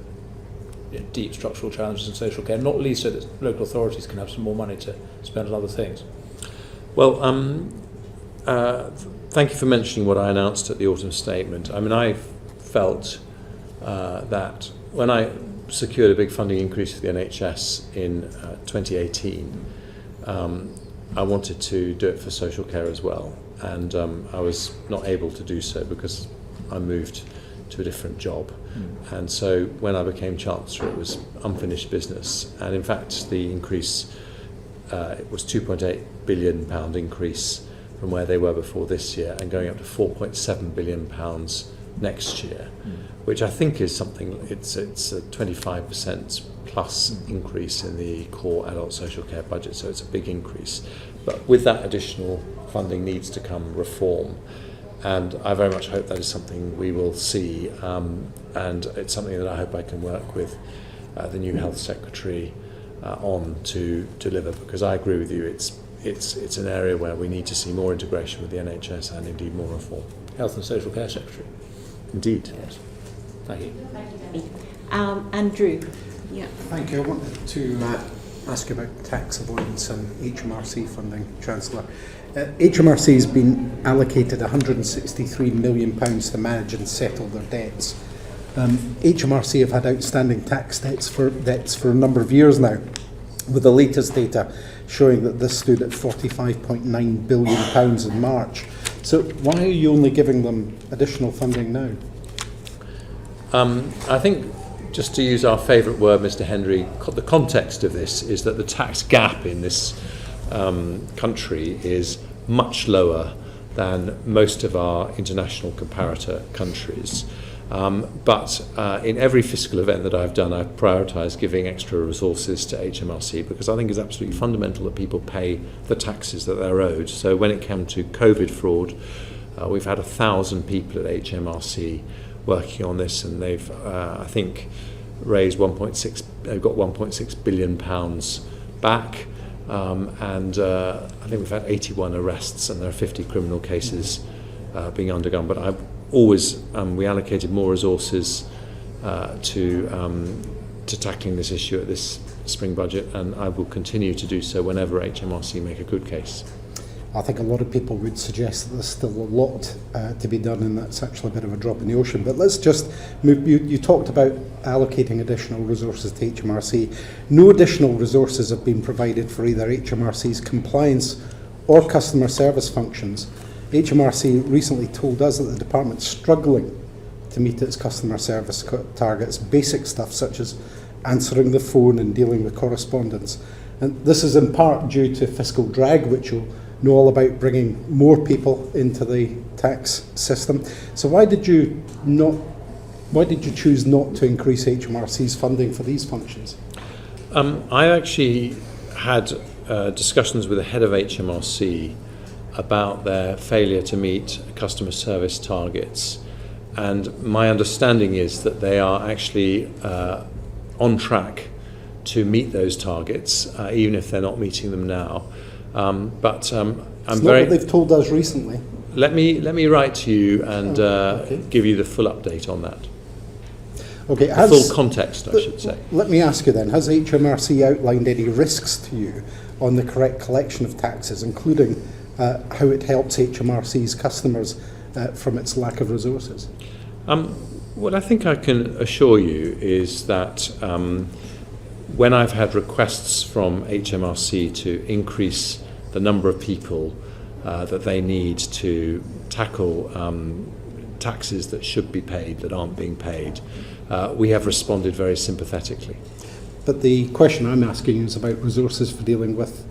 [SPEAKER 8] deep structural challenges in social care, not least so that local authorities can have some more money to spend on other things?
[SPEAKER 2] Well, thank you for mentioning what I announced at the autumn statement. I mean, I felt that when I secured a big funding increase for the NHS in 2018, I wanted to do it for social care as well, and I was not able to do so because I moved to a different job. And so when I became Chancellor, it was unfinished business, and in fact the increase, it was £2.8 billion increase from where they were before this year, and going up to £4.7 billion next year, which I think is something, it's a 25% plus increase in the core adult social care budget, so it's a big increase. But with that additional funding needs to come reform, and I very much hope that is something we will see, and it's something that I hope I can work with the new Health Secretary on to deliver, because I agree with you, it's an area where we need to see more integration with the NHS and indeed more reform.
[SPEAKER 8] Health and Social Care Secretary.
[SPEAKER 2] Indeed.
[SPEAKER 8] Yes. Thank you.
[SPEAKER 3] Andrew. Yeah.
[SPEAKER 7] Thank you. I wanted to ask you about tax avoidance and HMRC funding, Chancellor. HMRC has been allocated £163 million to manage and settle their debts. HMRC have had outstanding tax debts for a number of years now, with the latest data showing that this stood at £45.9 billion in March. So why are you only giving them additional funding now?
[SPEAKER 2] I think just to use our favourite word, Mr. Henry, the context of this is that the tax gap in this country is much lower than most of our international comparator countries. But in every fiscal event that I've done, I've prioritised giving extra resources to HMRC because I think it's absolutely fundamental that people pay the taxes that they're owed. So when it came to COVID fraud, we've had 1,000 people at HMRC working on this, and they've, I think, raised they've got 1.6 billion pounds back. And I think we've had 81 arrests and there are 50 criminal cases being undergone. But I've always we allocated more resources to tackling this issue at this spring budget, and I will continue to do so whenever HMRC make a good case.
[SPEAKER 7] I think a lot of people would suggest that there's still a lot to be done, and that's actually a bit of a drop in the ocean. But let's just move. You talked about allocating additional resources to HMRC. No additional resources have been provided for either HMRC's compliance or customer service functions. HMRC recently told us that the department's struggling to meet its customer service targets, basic stuff such as answering the phone and dealing with correspondence. And this is in part due to fiscal drag, which you'll know all about, bringing more people into the tax system. So why did you choose not to increase HMRC's funding for these functions?
[SPEAKER 2] I actually had discussions with the head of HMRC about their failure to meet customer service targets, and my understanding is that they are actually on track to meet those targets, even if they're not meeting them now. But I'm
[SPEAKER 7] it's
[SPEAKER 2] very.
[SPEAKER 7] Not what they've told us recently.
[SPEAKER 2] Let me write to you and give you the full update on that.
[SPEAKER 7] Okay,
[SPEAKER 2] full context, I should say.
[SPEAKER 7] Let me ask you then: has HMRC outlined any risks to you on the correct collection of taxes, including how it helps HMRC's customers from its lack of resources?
[SPEAKER 2] What I think I can assure you is that when I've had requests from HMRC to increase the number of people that they need to tackle taxes that should be paid that aren't being paid, we have responded very sympathetically.
[SPEAKER 7] But the question I'm asking you is about resources for dealing with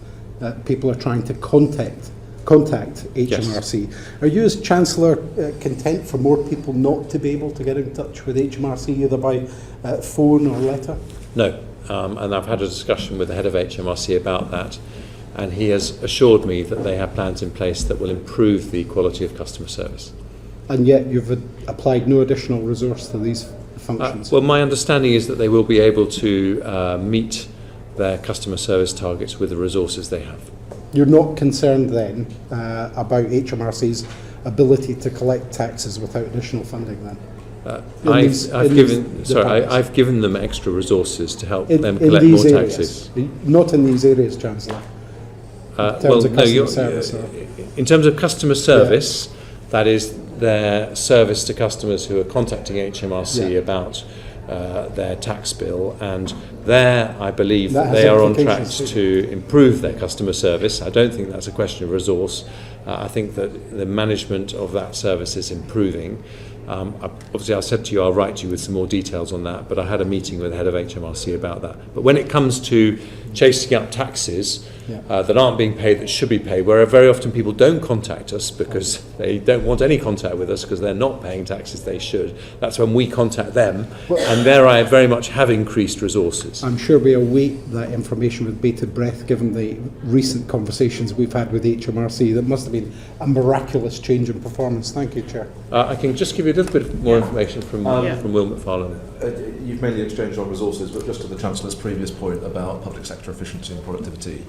[SPEAKER 7] people are trying to contact HMRC. Yes. Are you as Chancellor content for more people not to be able to get in touch with HMRC either by phone or letter?
[SPEAKER 2] No, and I've had a discussion with the head of HMRC about that, and he has assured me that they have plans in place that will improve the quality of customer service.
[SPEAKER 7] And yet you've applied no additional resource to these functions?
[SPEAKER 2] Well, my understanding is that they will be able to meet their customer service targets with the resources they have.
[SPEAKER 7] You're not concerned then about HMRC's ability to collect taxes without additional funding then?
[SPEAKER 2] I've given them extra resources to help them collect more taxes.
[SPEAKER 7] Not in these areas, Chancellor.
[SPEAKER 2] In terms of customer service, that is their service to customers who are contacting HMRC about their tax bill, and there I believe that they are on track to improve their customer service. I don't think that's a question of resource. I think that the management of that service is improving. Obviously, I said to you I'll write to you with some more details on that, but I had a meeting with the head of HMRC about that. But when it comes to chasing up taxes that aren't being paid that should be paid, where very often people don't contact us because they don't want any contact with us because they're not paying taxes they should, that's when we contact them, and there I very much have increased resources.
[SPEAKER 7] I'm sure we await that information with bated breath given the recent conversations we've had with HMRC. That must have been a miraculous change in performance. Thank you, Chair.
[SPEAKER 2] I can just give you a little bit more information from Will McFarlane.
[SPEAKER 9] You've mainly exchanged on resources, but just to the Chancellor's previous point about public sector efficiency and productivity,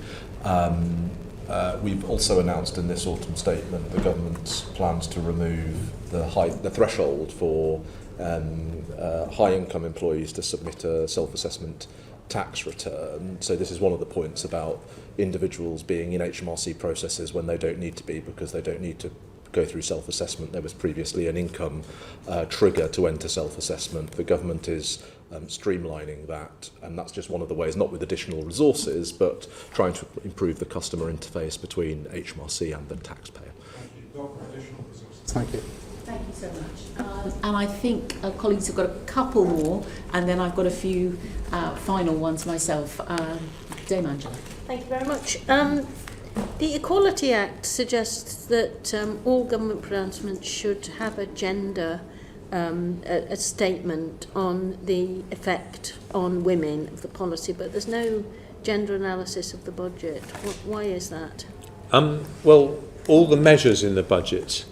[SPEAKER 9] we've also announced in this autumn statement the government's plans to remove the threshold for high-income employees to submit a self-assessment tax return. So this is one of the points about individuals being in HMRC processes when they don't need to be, because they don't need to go through self-assessment. There was previously an income trigger to enter self-assessment. The government is streamlining that, and that's just one of the ways, not with additional resources, but trying to improve the customer interface between HMRC and the taxpayer.
[SPEAKER 7] Thank you.
[SPEAKER 3] Thank you so much. And I think colleagues have got a couple more, and then I've got a few final ones myself. Dame Angela.
[SPEAKER 11] Thank you very much. The Equality Act suggests that all government pronouncements should have a gender a statement on the effect on women of the policy, but there's no gender analysis of the budget. Why is that?
[SPEAKER 2] Well, all the measures in the budget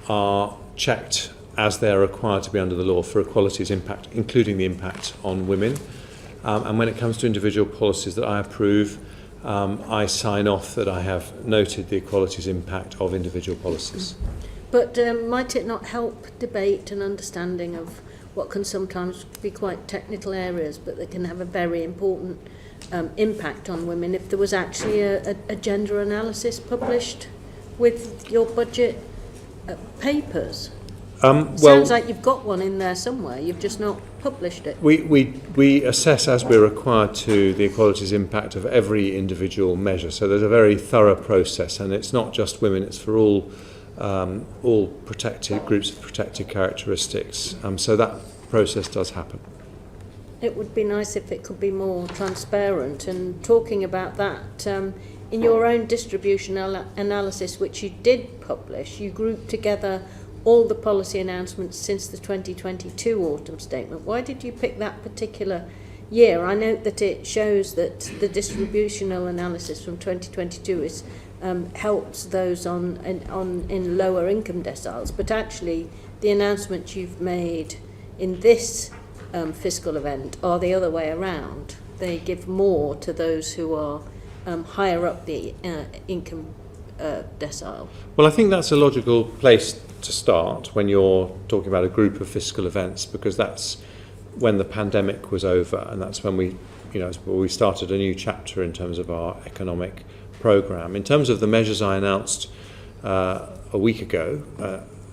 [SPEAKER 2] are checked as they are required to be under the law for equality's impact, including the impact on women. And when it comes to individual policies that I approve, I sign off that I have noted the equality's impact of individual policies.
[SPEAKER 11] But might it not help debate and understanding of what can sometimes be quite technical areas, but that can have a very important impact on women if there was actually a gender analysis published with your budget papers? Sounds like you've got one in there somewhere, you've just not published it.
[SPEAKER 2] We assess, as we're required to, the equality's impact of every individual measure. So there's a very thorough process, and it's not just women, it's for all protected groups of protected characteristics. So that process does happen.
[SPEAKER 11] It would be nice if it could be more transparent. And talking about that, in your own distribution analysis, which you did publish, you grouped together all the policy announcements since the 2022 autumn statement. Why did you pick that particular year? I note that it shows that the distributional analysis from 2022 is helps those in lower income deciles, but actually the announcements you've made in this fiscal event are the other way around. They give more to those who are higher up the income decile.
[SPEAKER 2] Well, I think that's a logical place to start when you're talking about a group of fiscal events, because that's when the pandemic was over, and that's when we started a new chapter in terms of our economic programme. In terms of the measures I announced a week ago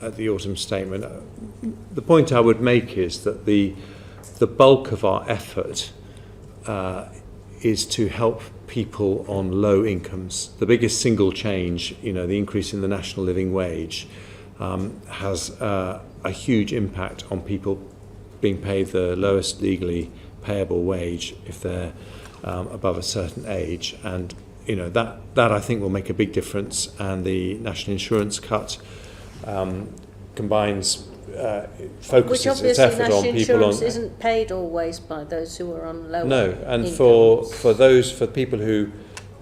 [SPEAKER 2] at the autumn statement, the point I would make is that the bulk of our effort is to help people on low incomes. The biggest single change, the increase in the national living wage, has a huge impact on people being paid the lowest legally payable wage if they're above a certain age, and that I think will make a big difference. And the national insurance cut combines focuses its effort on people on.
[SPEAKER 11] Which obviously national insurance isn't paid always by those who are on lower.
[SPEAKER 2] No, and
[SPEAKER 11] incomes.
[SPEAKER 2] for people who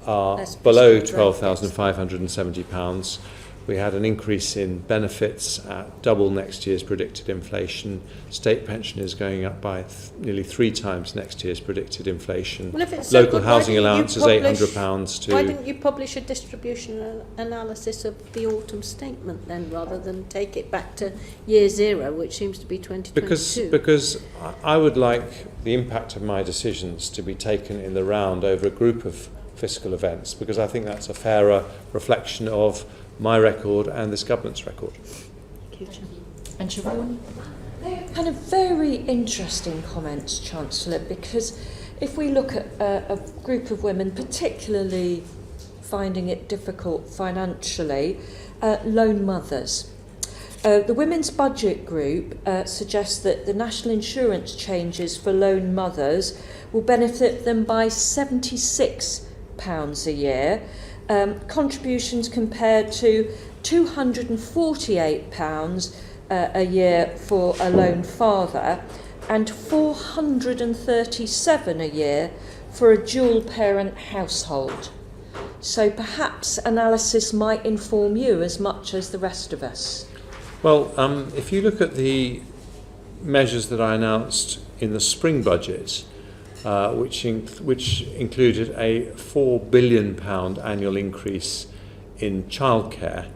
[SPEAKER 2] are below £12,570, we had an increase in benefits at double next year's predicted inflation. State pension is going up by nearly 3 times next year's predicted inflation.
[SPEAKER 11] Well, if it's so
[SPEAKER 2] local
[SPEAKER 11] good,
[SPEAKER 2] housing allowance is £800 to...
[SPEAKER 11] Why didn't you publish a distribution analysis of the autumn statement then, rather than take it back to year zero, which seems to be 2022?
[SPEAKER 2] Because I would like the impact of my decisions to be taken in the round over a group of fiscal events, because I think that's a fairer reflection of my record and this government's record.
[SPEAKER 3] And Siobhan?
[SPEAKER 5] They're kind of very interesting comments, Chancellor, because if we look at a group of women particularly finding it difficult financially, lone mothers. The Women's Budget Group suggests that the national insurance changes for lone mothers will benefit them by £76 a year, contributions compared to £248 a year for a lone father and £437 a year for a dual parent household. So perhaps analysis might inform you as much as the rest of us.
[SPEAKER 2] Well, if you look at the measures that I announced in the spring budget, which included a £4 billion annual increase in childcare,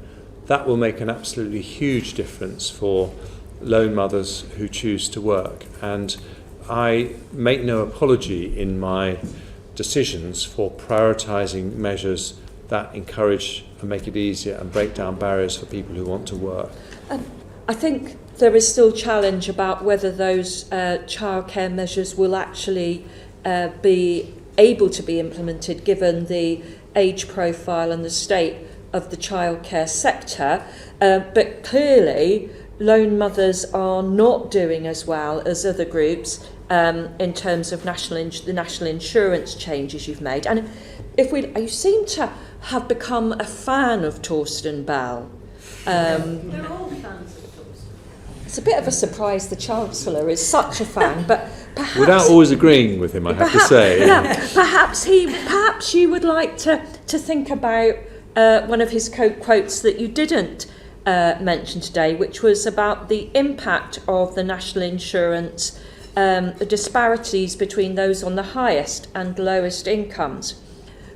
[SPEAKER 2] that will make an absolutely huge difference for lone mothers who choose to work. And I make no apology in my decisions for prioritising measures that encourage and make it easier and break down barriers for people who want to work.
[SPEAKER 5] I think there is still challenge about whether those childcare measures will actually be able to be implemented given the age profile and the state of the childcare sector. But clearly loan mothers are not doing as well as other groups in terms of the national insurance changes you've made. And you seem to have become a fan of Torsten Bell.
[SPEAKER 11] They're all fans of Torsten.
[SPEAKER 5] It's a bit of a surprise the Chancellor is such a fan, but perhaps...
[SPEAKER 2] Without always agreeing with him, I have to say.
[SPEAKER 5] Yeah, perhaps you would like to think about one of his quotes that you didn't mention today, which was about the impact of the national insurance, the disparities between those on the highest and lowest incomes.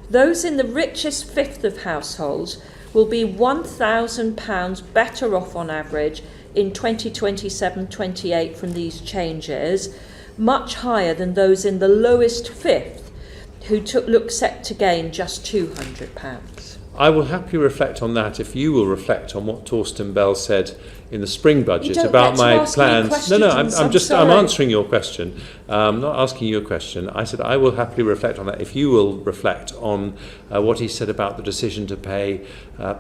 [SPEAKER 5] Those in the richest fifth of households will be £1,000 better off on average in 2027-28 from these changes, much higher than those in the lowest fifth, who look set to gain just £200.
[SPEAKER 2] I will happily reflect on that if you will reflect on what Torsten Bell said in the spring budget about my plans. No, I'm answering your question. I'm not asking you a question. I said I will happily reflect on that if you will reflect on what he said about the decision to pay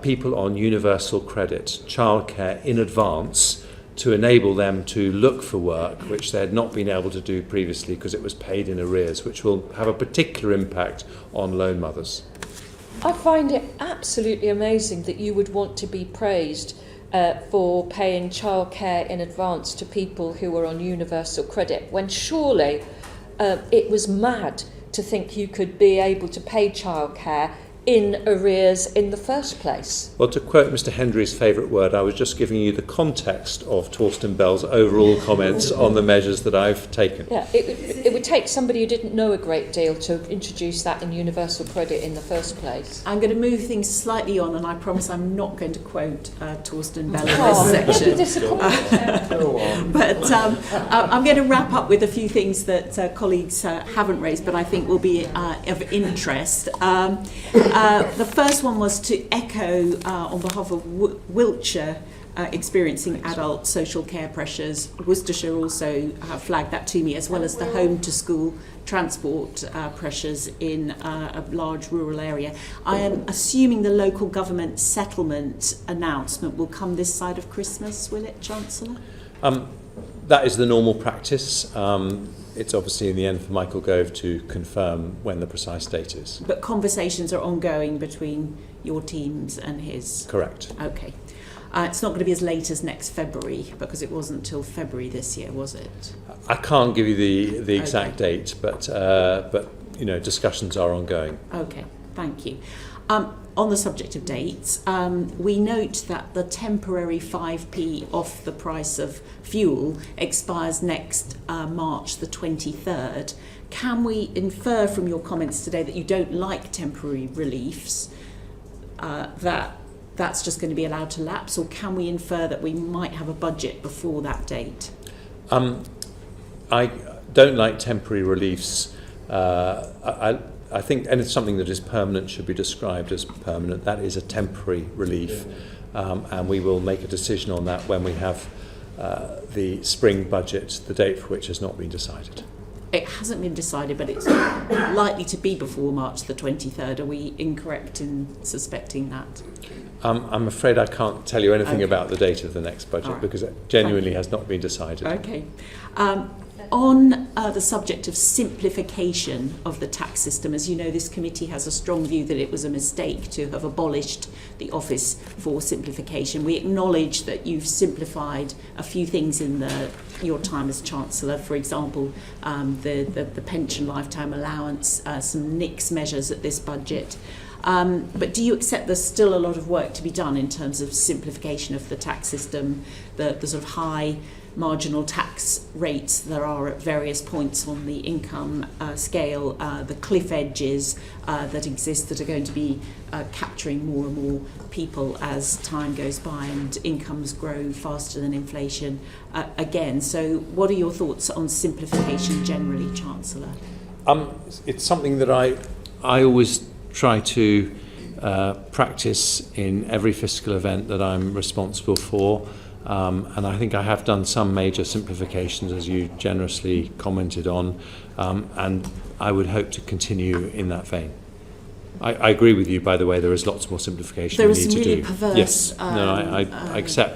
[SPEAKER 2] people on universal credit, childcare in advance, to enable them to look for work, which they had not been able to do previously because it was paid in arrears, which will have a particular impact on loan mothers.
[SPEAKER 5] I find it absolutely amazing that you would want to be praised for paying childcare in advance to people who are on universal credit, when surely it was mad to think you could be able to pay childcare in arrears in the first place.
[SPEAKER 2] Well, to quote Mr. Hendry's favourite word, I was just giving you the context of Torsten Bell's overall comments on the measures that I've taken.
[SPEAKER 5] Yeah, it would take somebody who didn't know a great deal to introduce that in universal credit in the first place.
[SPEAKER 3] I'm going to move things slightly on, and I promise I'm not going to quote Torsten Bell in this section. But I'm going to wrap up with a few things that colleagues haven't raised, but I think will be of interest. The first one was to echo on behalf of Wiltshire experiencing adult social care pressures. Worcestershire also flagged that to me, as well as the home to school transport pressures in a large rural area. I am assuming the local government settlement announcement will come this side of Christmas, will it, Chancellor?
[SPEAKER 2] That is the normal practice. It's obviously in the end for Michael Gove to confirm when the precise date is.
[SPEAKER 3] But conversations are ongoing between your teams and his?
[SPEAKER 2] Correct.
[SPEAKER 3] Okay. It's not going to be as late as next February, because it wasn't till February this year, was it?
[SPEAKER 2] I can't give you the exact date, but you know, discussions are ongoing.
[SPEAKER 3] Okay, thank you. On the subject of dates, we note that the temporary 5p off the price of fuel expires next March the 23rd. Can we infer from your comments today that you don't like temporary reliefs, that's just going to be allowed to lapse, or can we infer that we might have a budget before that date?
[SPEAKER 2] I don't like temporary reliefs. I think and it's something that is permanent should be described as permanent. That is a temporary relief, and we will make a decision on that when we have the spring budget, the date for which has not been decided.
[SPEAKER 3] It hasn't been decided, but it's likely to be before March the 23rd. Are we incorrect in suspecting that?
[SPEAKER 2] I'm afraid I can't tell you anything about the date of the next budget because it genuinely has not been decided.
[SPEAKER 3] Okay. On the subject of simplification of the tax system, as you know, this committee has a strong view that it was a mistake to have abolished the Office for Simplification. We acknowledge that you've simplified a few things in your time as Chancellor, for example, the pension lifetime allowance, some NICS measures at this budget. But do you accept there's still a lot of work to be done in terms of simplification of the tax system, the sort of high marginal tax rates there are at various points on the income scale, the cliff edges that exist that are going to be capturing more and more people as time goes by and incomes grow faster than inflation again? So what are your thoughts on simplification generally, Chancellor?
[SPEAKER 2] It's something that I always try to practice in every fiscal event that I'm responsible for. And I think I have done some major simplifications, as you generously commented on, and I would hope to continue in that vein. I agree with you, by the way, there is lots more simplification we need to do.
[SPEAKER 3] There is some really perverse
[SPEAKER 2] I accept